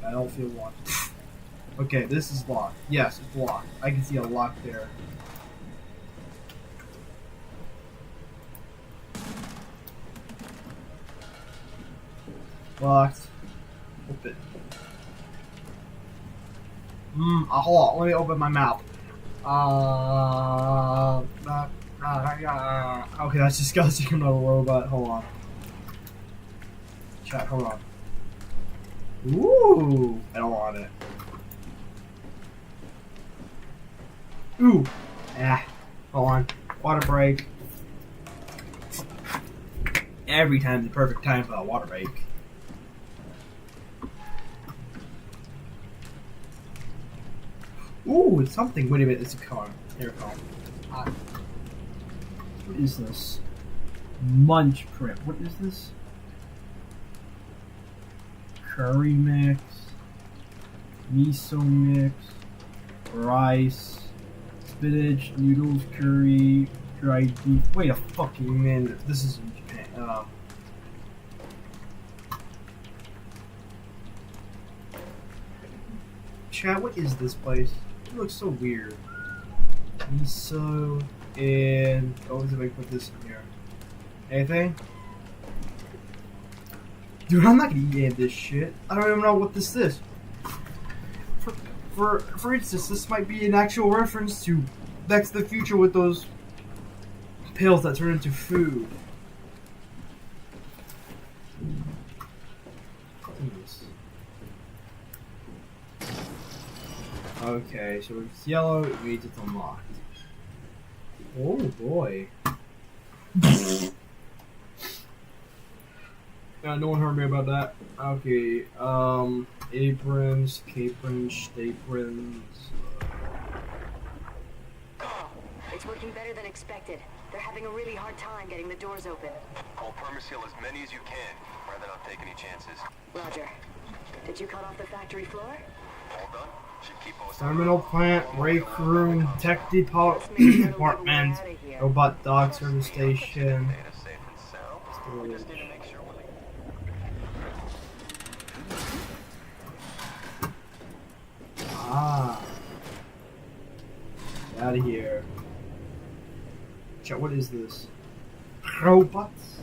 I don't feel locked. Okay, this is locked. Yes, it's locked. I can see a lock there. Locked. Open. Hold on. Let me open my mouth. Okay, that's disgusting. I'm not a robot. Hold on. Chat, hold on. Ooh, I don't want it. Ooh, hold on. Water break. Every time's the perfect time for a water break. Ooh, it's something. Wait a minute, it's a car. Here we go. What is this? Munch prep. What is this? Curry mix, miso mix, rice, spinach, noodles, curry, dried beef. Wait a fucking minute. This is in Japan. Chat, what is this place? It looks so weird. Miso and what was it I put this in here? Anything? Dude, I'm not gonna eat any of this shit. I don't even know what this is. For instance, this might be an actual reference to Back to the Future with those pills that turn into food. Okay, so it's yellow, it means it's unlocked. Oh boy. No one heard me about that. Okay, aprons, caprons, staprons. It's working better than expected. They're having a really hard time getting the doors open. I'll permaseal as many as you can, rather not take any chances. Roger. Did you cut off the factory floor? All done? Should keep most Terminal plant, break room, tech department, robot dock service station. Storage. Ah. Get out of here. Chat, what is this? Robots?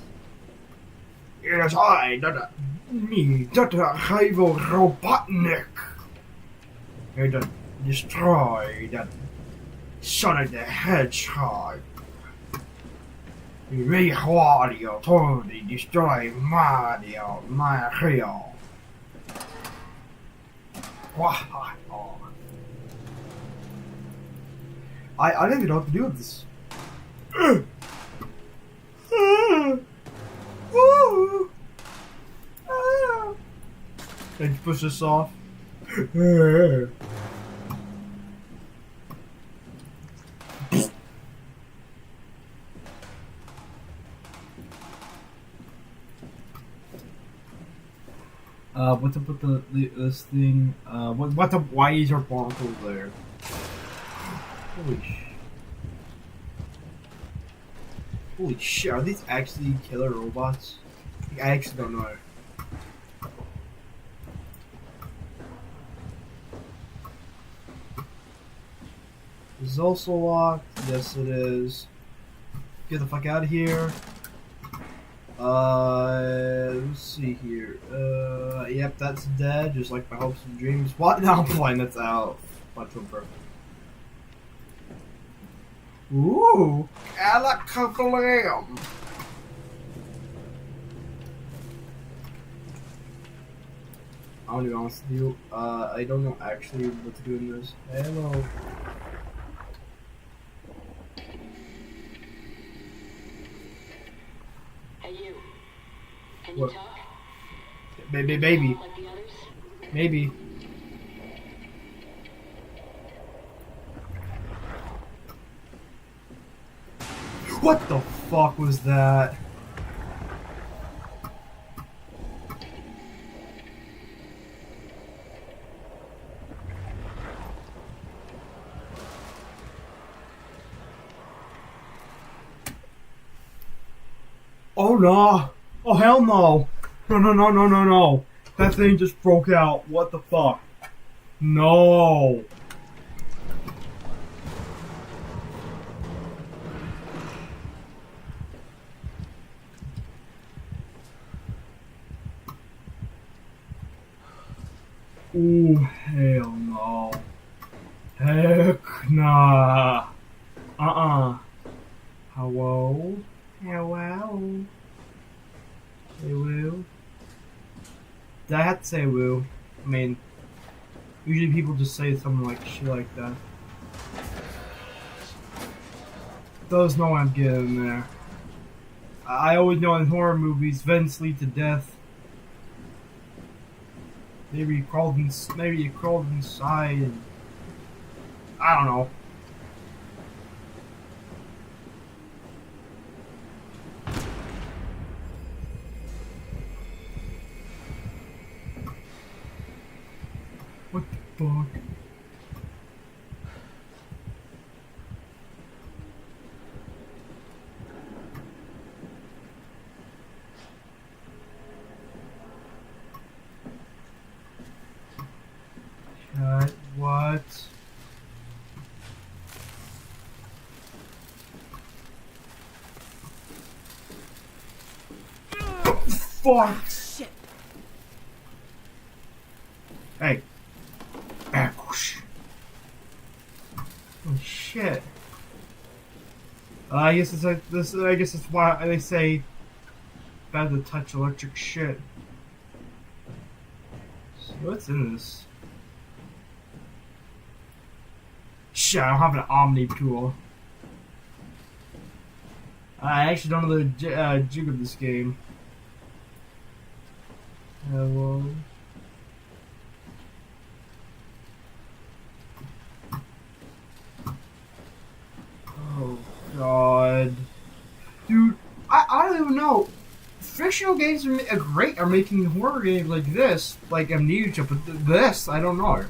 Yes, I, Dr. Ivo Robotnik. Here to destroy that Sonic the Hedgehog. Mario totally destroy Mario. Wow. I don't even know what to do with this. Can you push this off? What's up with this thing? Why is our Bronco there? Holy shit, are these actually killer robots? I actually don't know. Is also locked? Yes, it is. Get the fuck out of here. Let's see here. Yep, that's dead, just like my hopes and dreams. What? No, I'm flying that's out. Bunch of bird. Ooh! Alakablam! I'll be honest with you, I don't know actually what to do in this. Hello. Hey you. Can What? you talk? Baby. Like the others? Maybe. What the fuck was that? Oh no! Oh hell no! No! That thing just broke out. What the fuck? No! Ooh, hell no. Heck nah. Hello? Hello? Hello? Did I have to say woo? I mean, usually people just say something like shit like that. Does know what I'm getting there. I always know in horror movies, vents lead to death. Maybe you crawled inside and I don't know. What the fuck? What? Fuck! Shit. Hey. Oh shit. I guess it's like this. I guess it's why they say bad to touch electric shit. So what's in this? Shit, I don't have an Omni tool. I actually don't know the jig of this game. Hello. Oh god, dude, I don't even know. Fictional games are great. Are making horror games like this, like Amnesia, but this I don't know.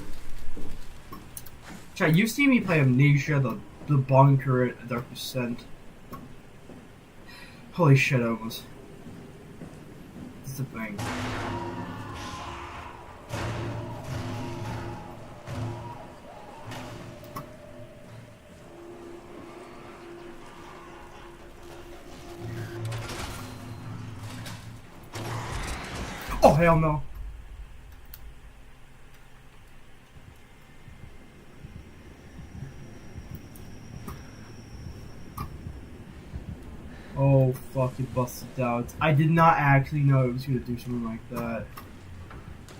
Chat, you've seen me play Amnesia, the Bunker, at Dark Descent. Holy shit, I almost. That's the thing. Oh, hell no. Oh, fuck, it busted out. I did not actually know it was gonna do something like that.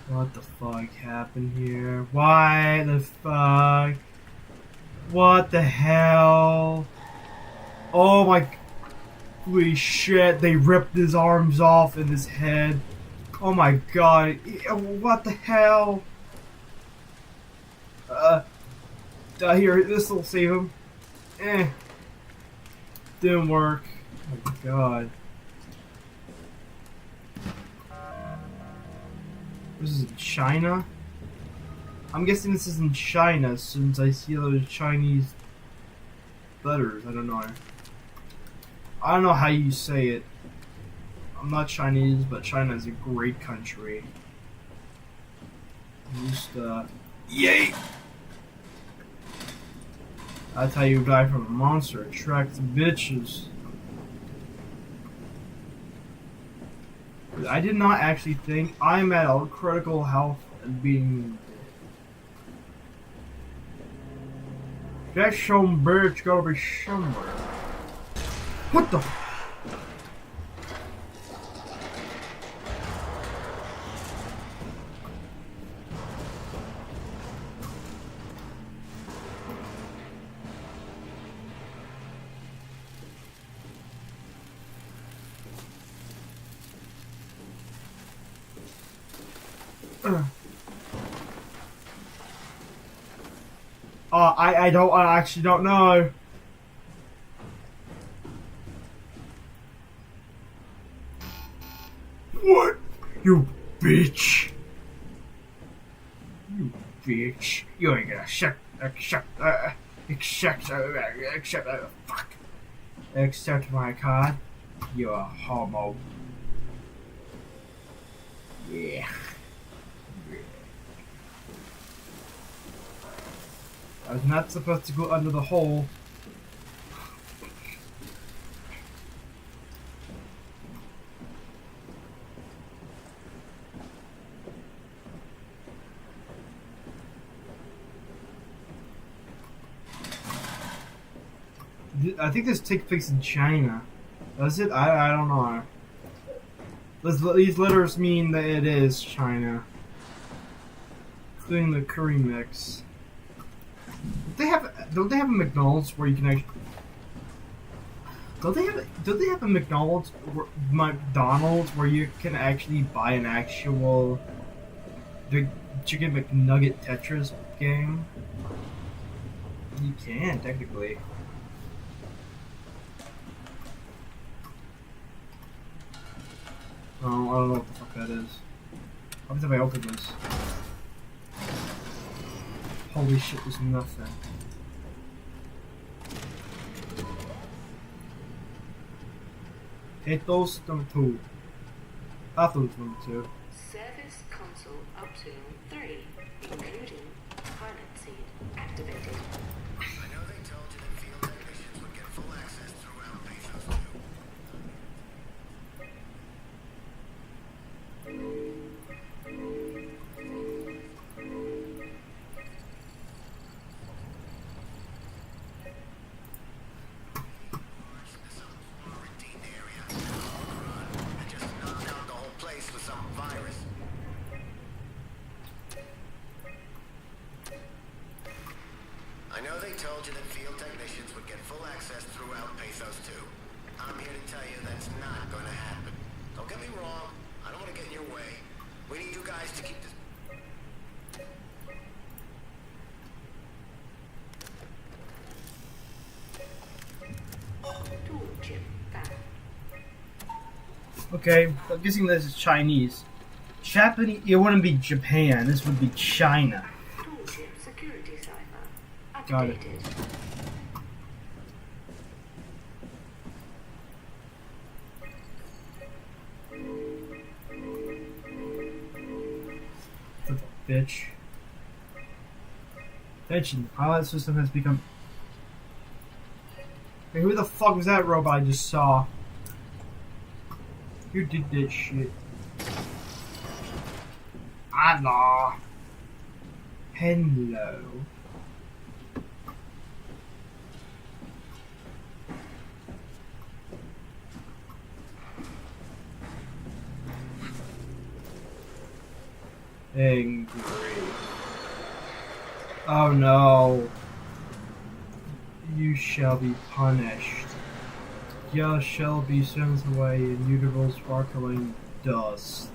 What the fuck happened here? Why the fuck? What the hell? Oh my... Holy shit, they ripped his arms off and his head. Oh my god, what the hell? Here, this'll save him. Didn't work. Oh my god. This is in China? I'm guessing this is in China since I see those Chinese letters. I don't know. I don't know how you say it. I'm not Chinese, but China is a great country. Just, yay! That's how you die from a monster. Attracts bitches. I did not actually think I'm at a critical health and being. That some bitch gotta be somewhere. What the? I actually don't know. What? You bitch. You bitch. You ain't gonna accept my card. You're a homo. Yeah. I was not supposed to go under the hole. I think this takes place in China. Does it? I don't know. These letters mean that it is China. Including the curry mix. Don't they have a McDonald's where you can actually... Don't they have a McDonald's where you can actually buy an actual the Chicken McNugget Tetris game? You can, technically. Oh, I don't know what the fuck that is. How have I opened this? Holy shit, there's nothing. Potatoes number 2. Apples number 2. Service console up to 3, including pilot seat activated. I know they told you that field technicians would get full access throughout Bezos 2. I know they told you that field technicians would get full access throughout Pathos 2. I'm here to tell you that's not going to happen. Don't get me wrong, I don't want to get in your way. We need you guys to keep this... Tool chip found. Okay, I'm guessing this is Chinese. Japanese, it wouldn't be Japan, this would be China. Tool chip security cipher Got it. activated. Bitch. Attention, the pilot system has become... Hey, who the fuck was that robot I just saw? Who did that shit? Allah. Hello. Angry. Oh no. You shall be punished. You shall be sent away in beautiful sparkling dust.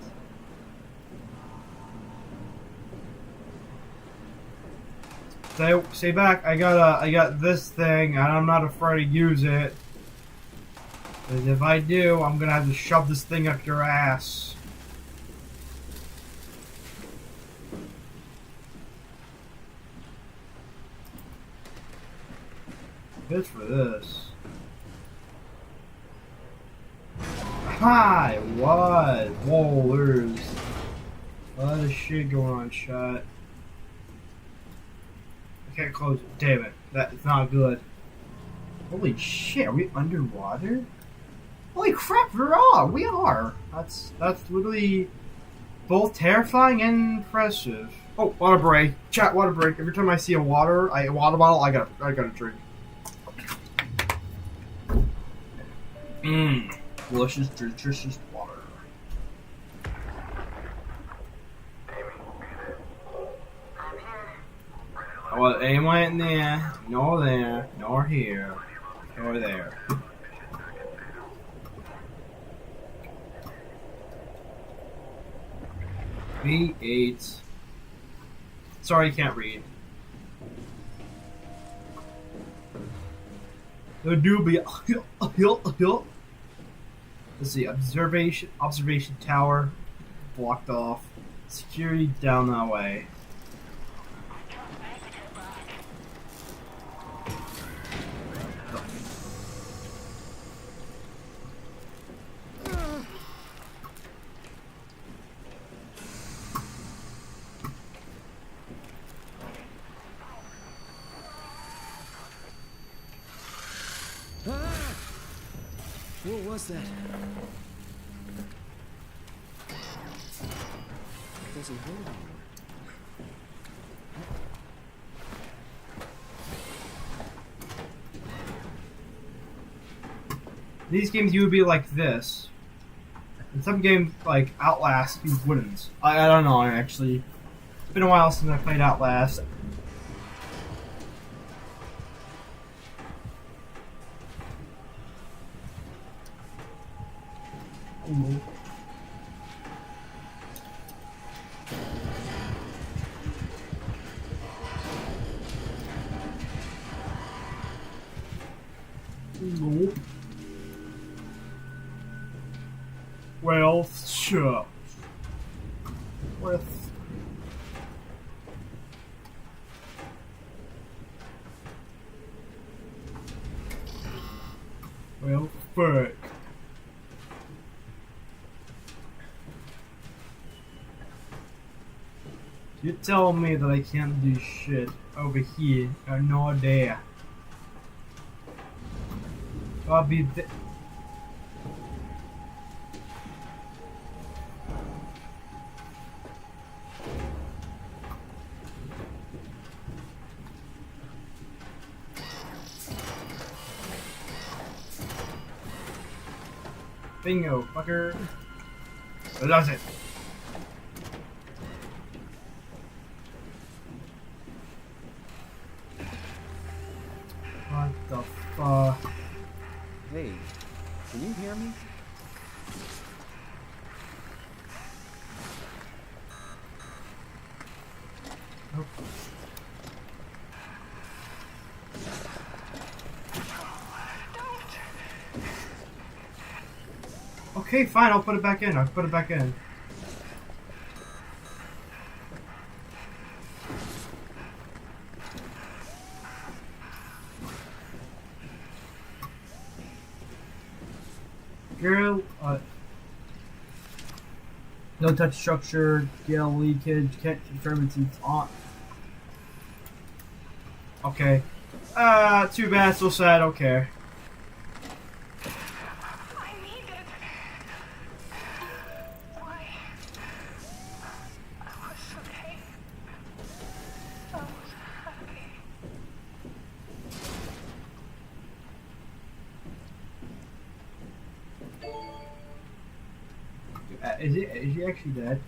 Stay back, I got this thing and I'm not afraid to use it. Because if I do, I'm gonna have to shove this thing up your ass. Good for this. Hi, what? Whoa, there's a lot of shit going on, shot. I can't close it. Damn it. That's not good. Holy shit, are we underwater? Holy crap, we are. That's literally both terrifying and impressive. Oh, water break. Chat, water break. Every time I see a water bottle, I gotta drink. Mmm. Delicious, nutritious water. Well, aim right in there, nor there, nor here, nor there. B8. Sorry, you can't read. The doobie. Let's see. Observation tower blocked off. Security down that way. What was that? It doesn't hold anymore. These games you would be like this. In some games like Outlast, you wouldn't. I don't know actually. It's been a while since I played Outlast. Ooh. Ooh. Well, sure. With well, fuck. You tell me that I can't do shit over here or nor there. I'll be bingo, fucker. That's it. What the fuck? Hey, can you hear me? Nope. Okay, fine, I'll put it back in. I'll put it back in. Girl, no touch structure, gale leakage, can't confirm it's on. Okay. Too bad, so sad, don't care. Is she actually dead?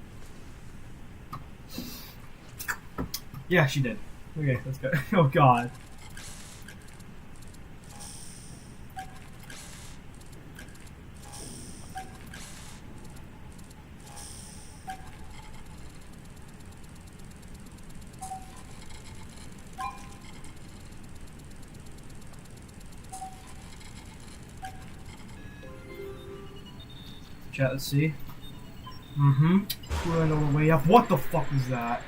Yeah, she did. Okay, let's go. Oh god. Chat, let's see. We're on the way up. What the fuck is that?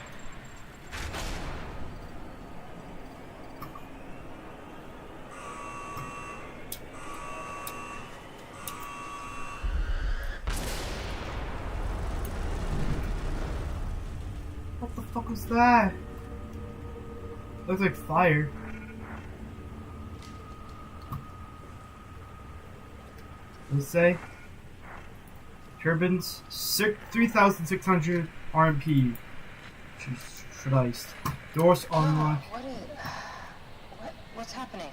What the fuck was that? Looks like fire. Let's say turbines 3,600 RMP. Jesus Christ. Doors unlocked. What's happening?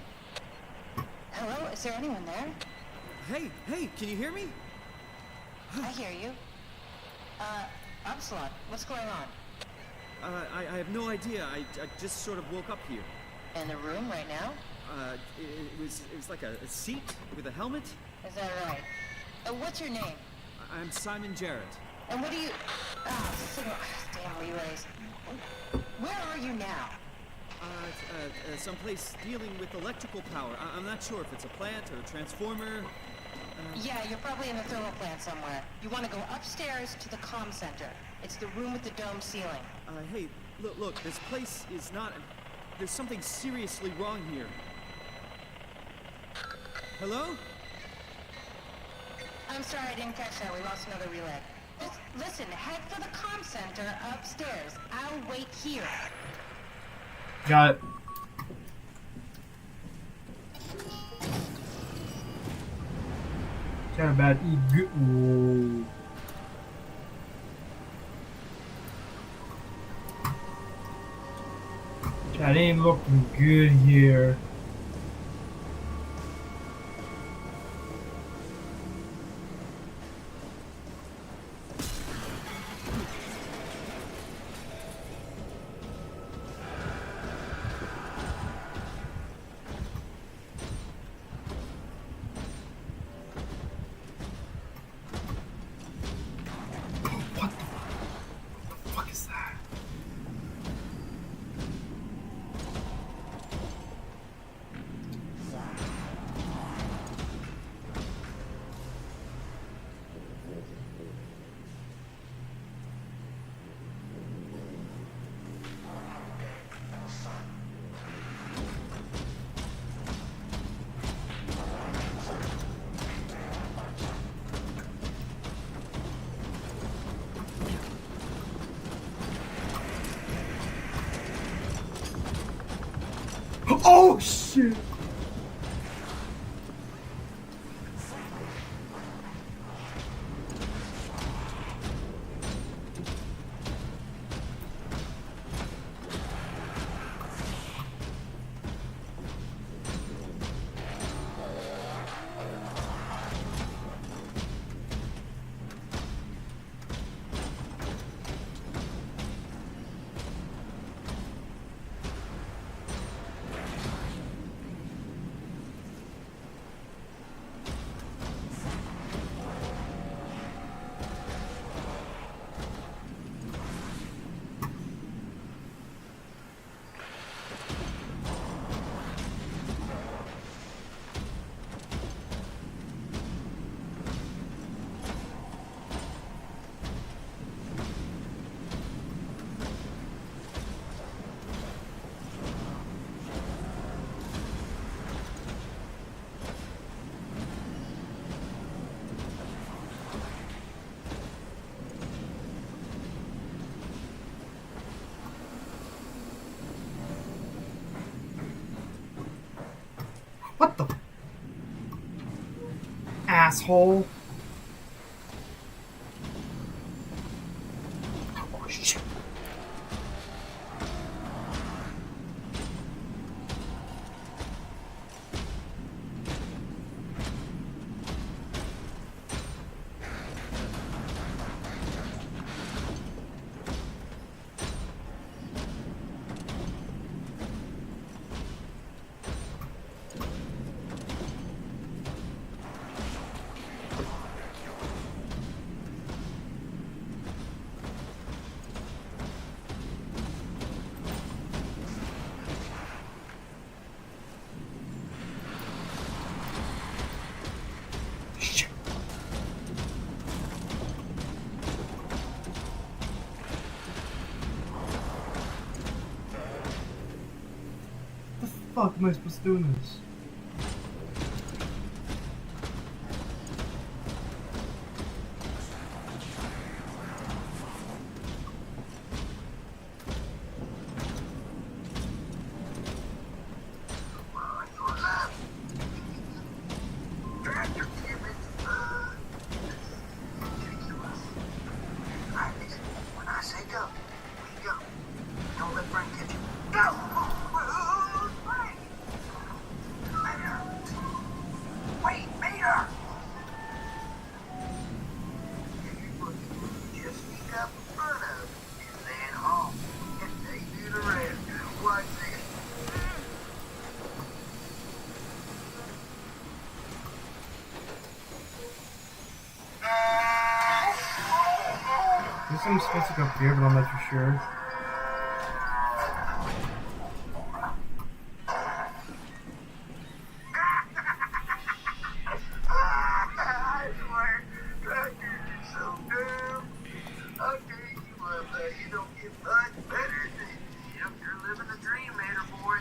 Hello? Is there anyone there? Hey, can you hear me? I hear you. Upsilon, what's going on? I have no idea. I just sort of woke up here. In the room right now? It was like a seat with a helmet. Is that right? What's your name? I'm Simon Jarrett. And what do you... damn relays. Where are you now? Someplace dealing with electrical power. I'm not sure if it's a plant or a transformer. Yeah, you're probably in the thermal plant somewhere. You want to go upstairs to the comm center. It's the room with the dome ceiling. Hey, look, this place is not... There's something seriously wrong here. Hello? I'm sorry, I didn't catch that. We lost another relay. Listen, head for the comm center upstairs. I'll wait here. Got it. Kind of bad. Whoa. That ain't looking good here. shit. What the asshole? Oh shit. Fuck am I supposed to do in this? When I say go, we go. Don't let Frank catch you. Go! Wait, Mater! Just sneak up in front of him and then home. And they do the rest. Watch this. There's some supposed to go up here, but I'm not too sure. I swear, Tractor is so dumb. I'll tell you what, you don't get much better than him. You're living the dream, Mater boy.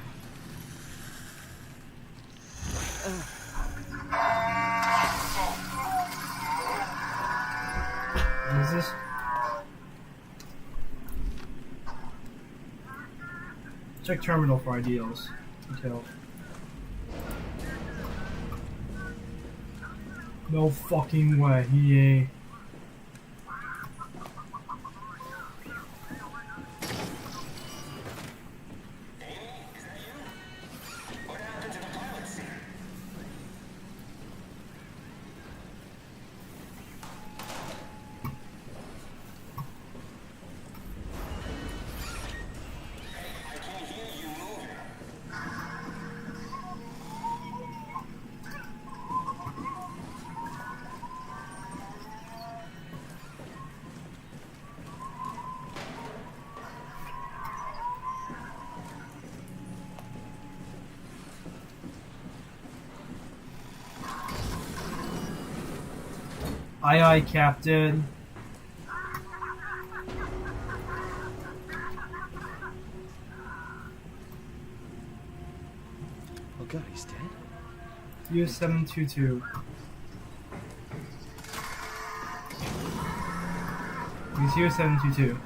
What is this? Check terminal for ideals. Detail. No fucking way. Yeah. Aye aye, Captain. Oh god, he's dead? U-722. He's U-722.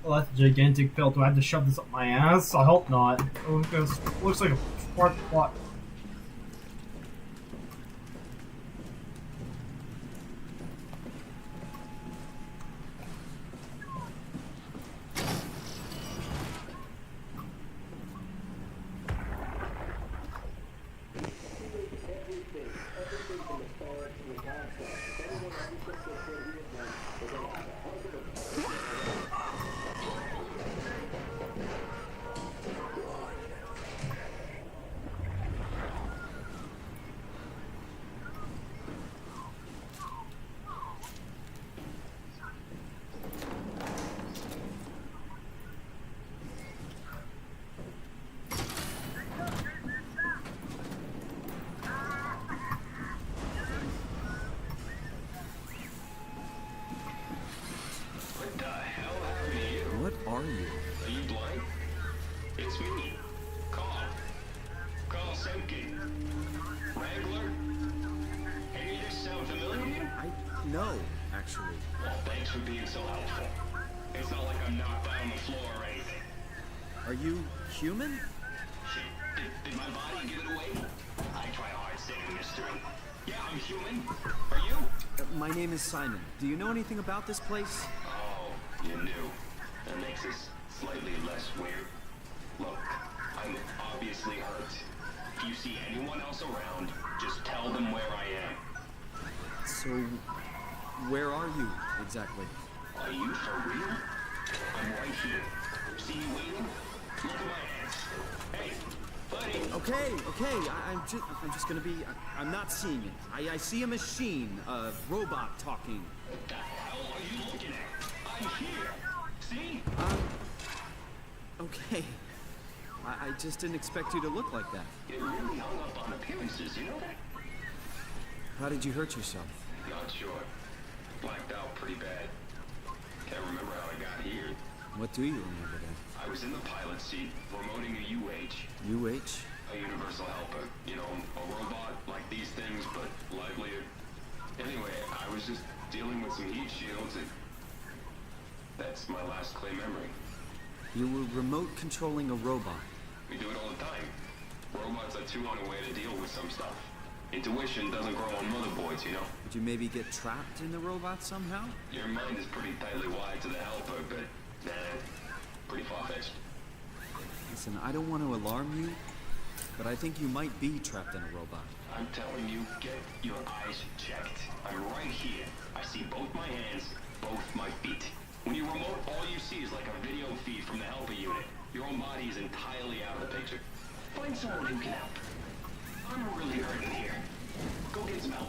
Oh, that's a gigantic pill. Do I have to shove this up my ass? I hope not. Oh, because looks like a smart plot. What are you? Are you blind? It's me. Carl Semke. Wrangler? Any of this sound familiar to you? No, actually. Well, thanks for being so helpful. It's not like I'm knocked out on the floor or anything. Are you human? Shit, did my body give it away? I try hard saving mystery. Yeah, I'm human. Are you? My name is Simon. Do you know anything about this place? Oh, you knew. That makes this slightly less weird. Look, I'm obviously hurt. If you see anyone else around, just tell them where I am. So, where are you exactly? Are you for real? I'm right here. See you waiting? Look at my hands. Hey, buddy. Okay. I'm just gonna be. I'm not seeing it. I see a machine, a robot talking. What the hell are you looking at? I'm here. See? Okay. I just didn't expect you to look like that. You're really hung up on appearances, you know that? How did you hurt yourself? Not sure. Blacked out pretty bad. Can't remember how I got here. What do you remember then? I was in the pilot seat, remoting a UH. UH? A universal helper. You know, a robot like these things, but livelier. Anyway, I was just dealing with some heat shields and... That's my last clear memory. You were remote controlling a robot. We do it all the time. Robots are too on a way to deal with some stuff. Intuition doesn't grow on motherboards, you know? Did you maybe get trapped in the robot somehow? Your mind is pretty tightly wired to the helper, but... Nah, pretty far-fetched. Listen, I don't want to alarm you, but I think you might be trapped in a robot. I'm telling you, get your eyes checked. I'm right here. I see both my hands, both my feet. When you remote, all you see is like a video feed from the helper unit. Your own body is entirely out of the picture. Find someone who can help. I'm really hurting here. Go get some help.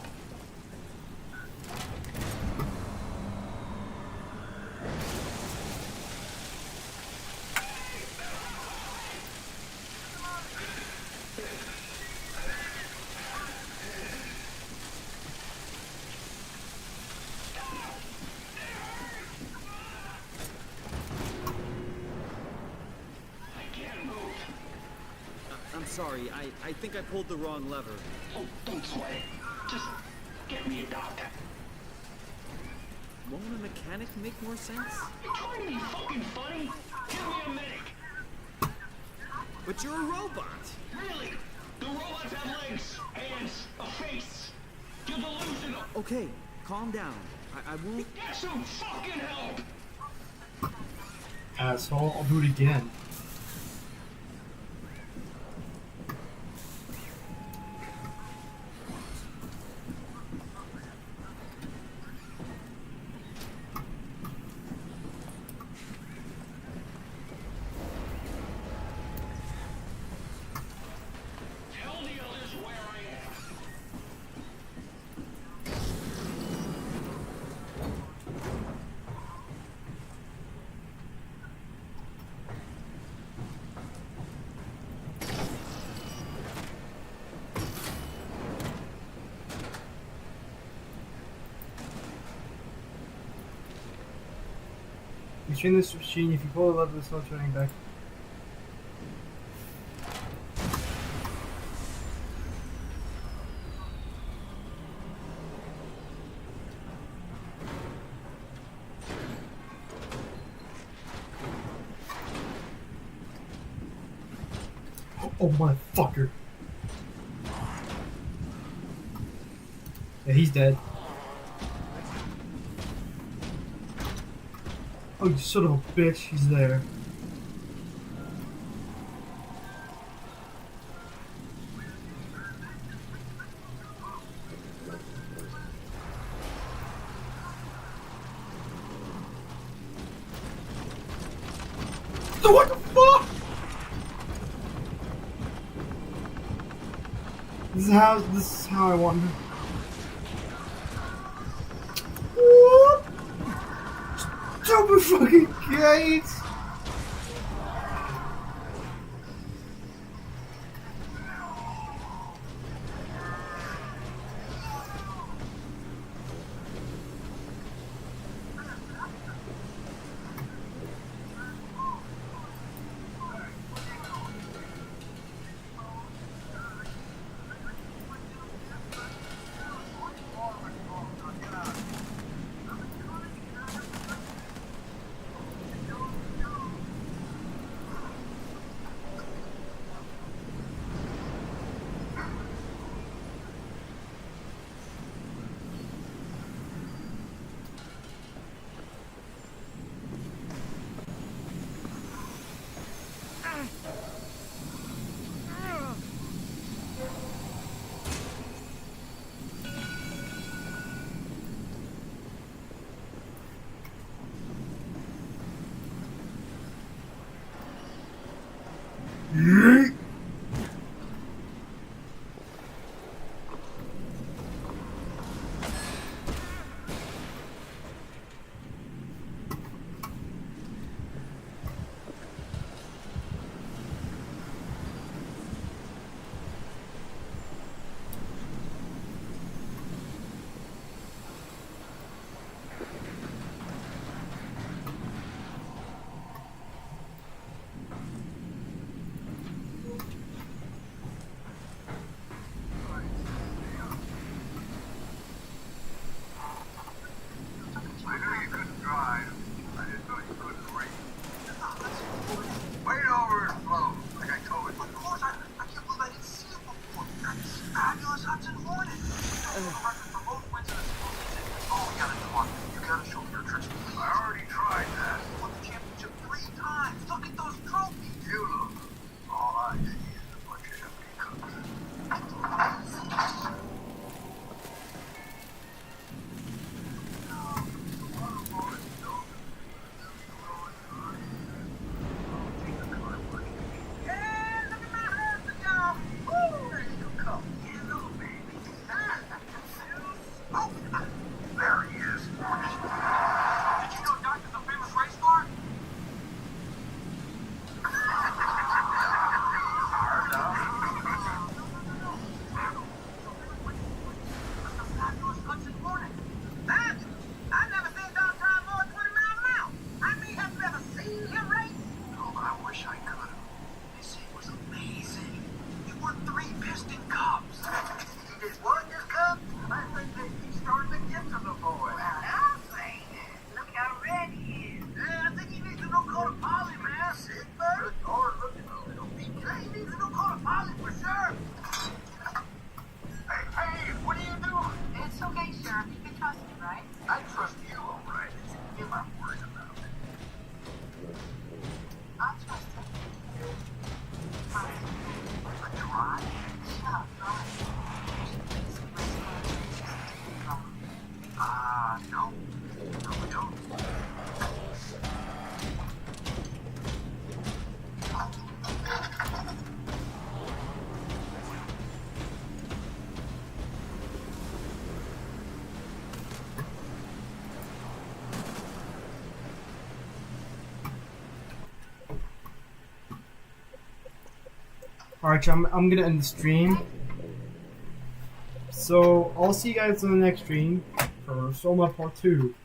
I'm sorry, I think I pulled the wrong lever. Oh, don't sweat it. Just get me a doctor. Won't a mechanic make more sense? You trying to be fucking funny? Give me a medic. But you're a robot! Really? The robots have legs, hands, a face. You're delusional. Okay, calm down. I won't... Get some fucking help! Asshole, I'll do it again. Tell the others where I am. Between this machine, if you pull the lever, there's no turning back. Oh, motherfucker. Yeah, he's dead. Oh, you son of a bitch, he's there. What the fuck? This is how I want it. What? Stupid fucking gates! Alright, I'm gonna end the stream. So, I'll see you guys in the next stream for Soma Part 2.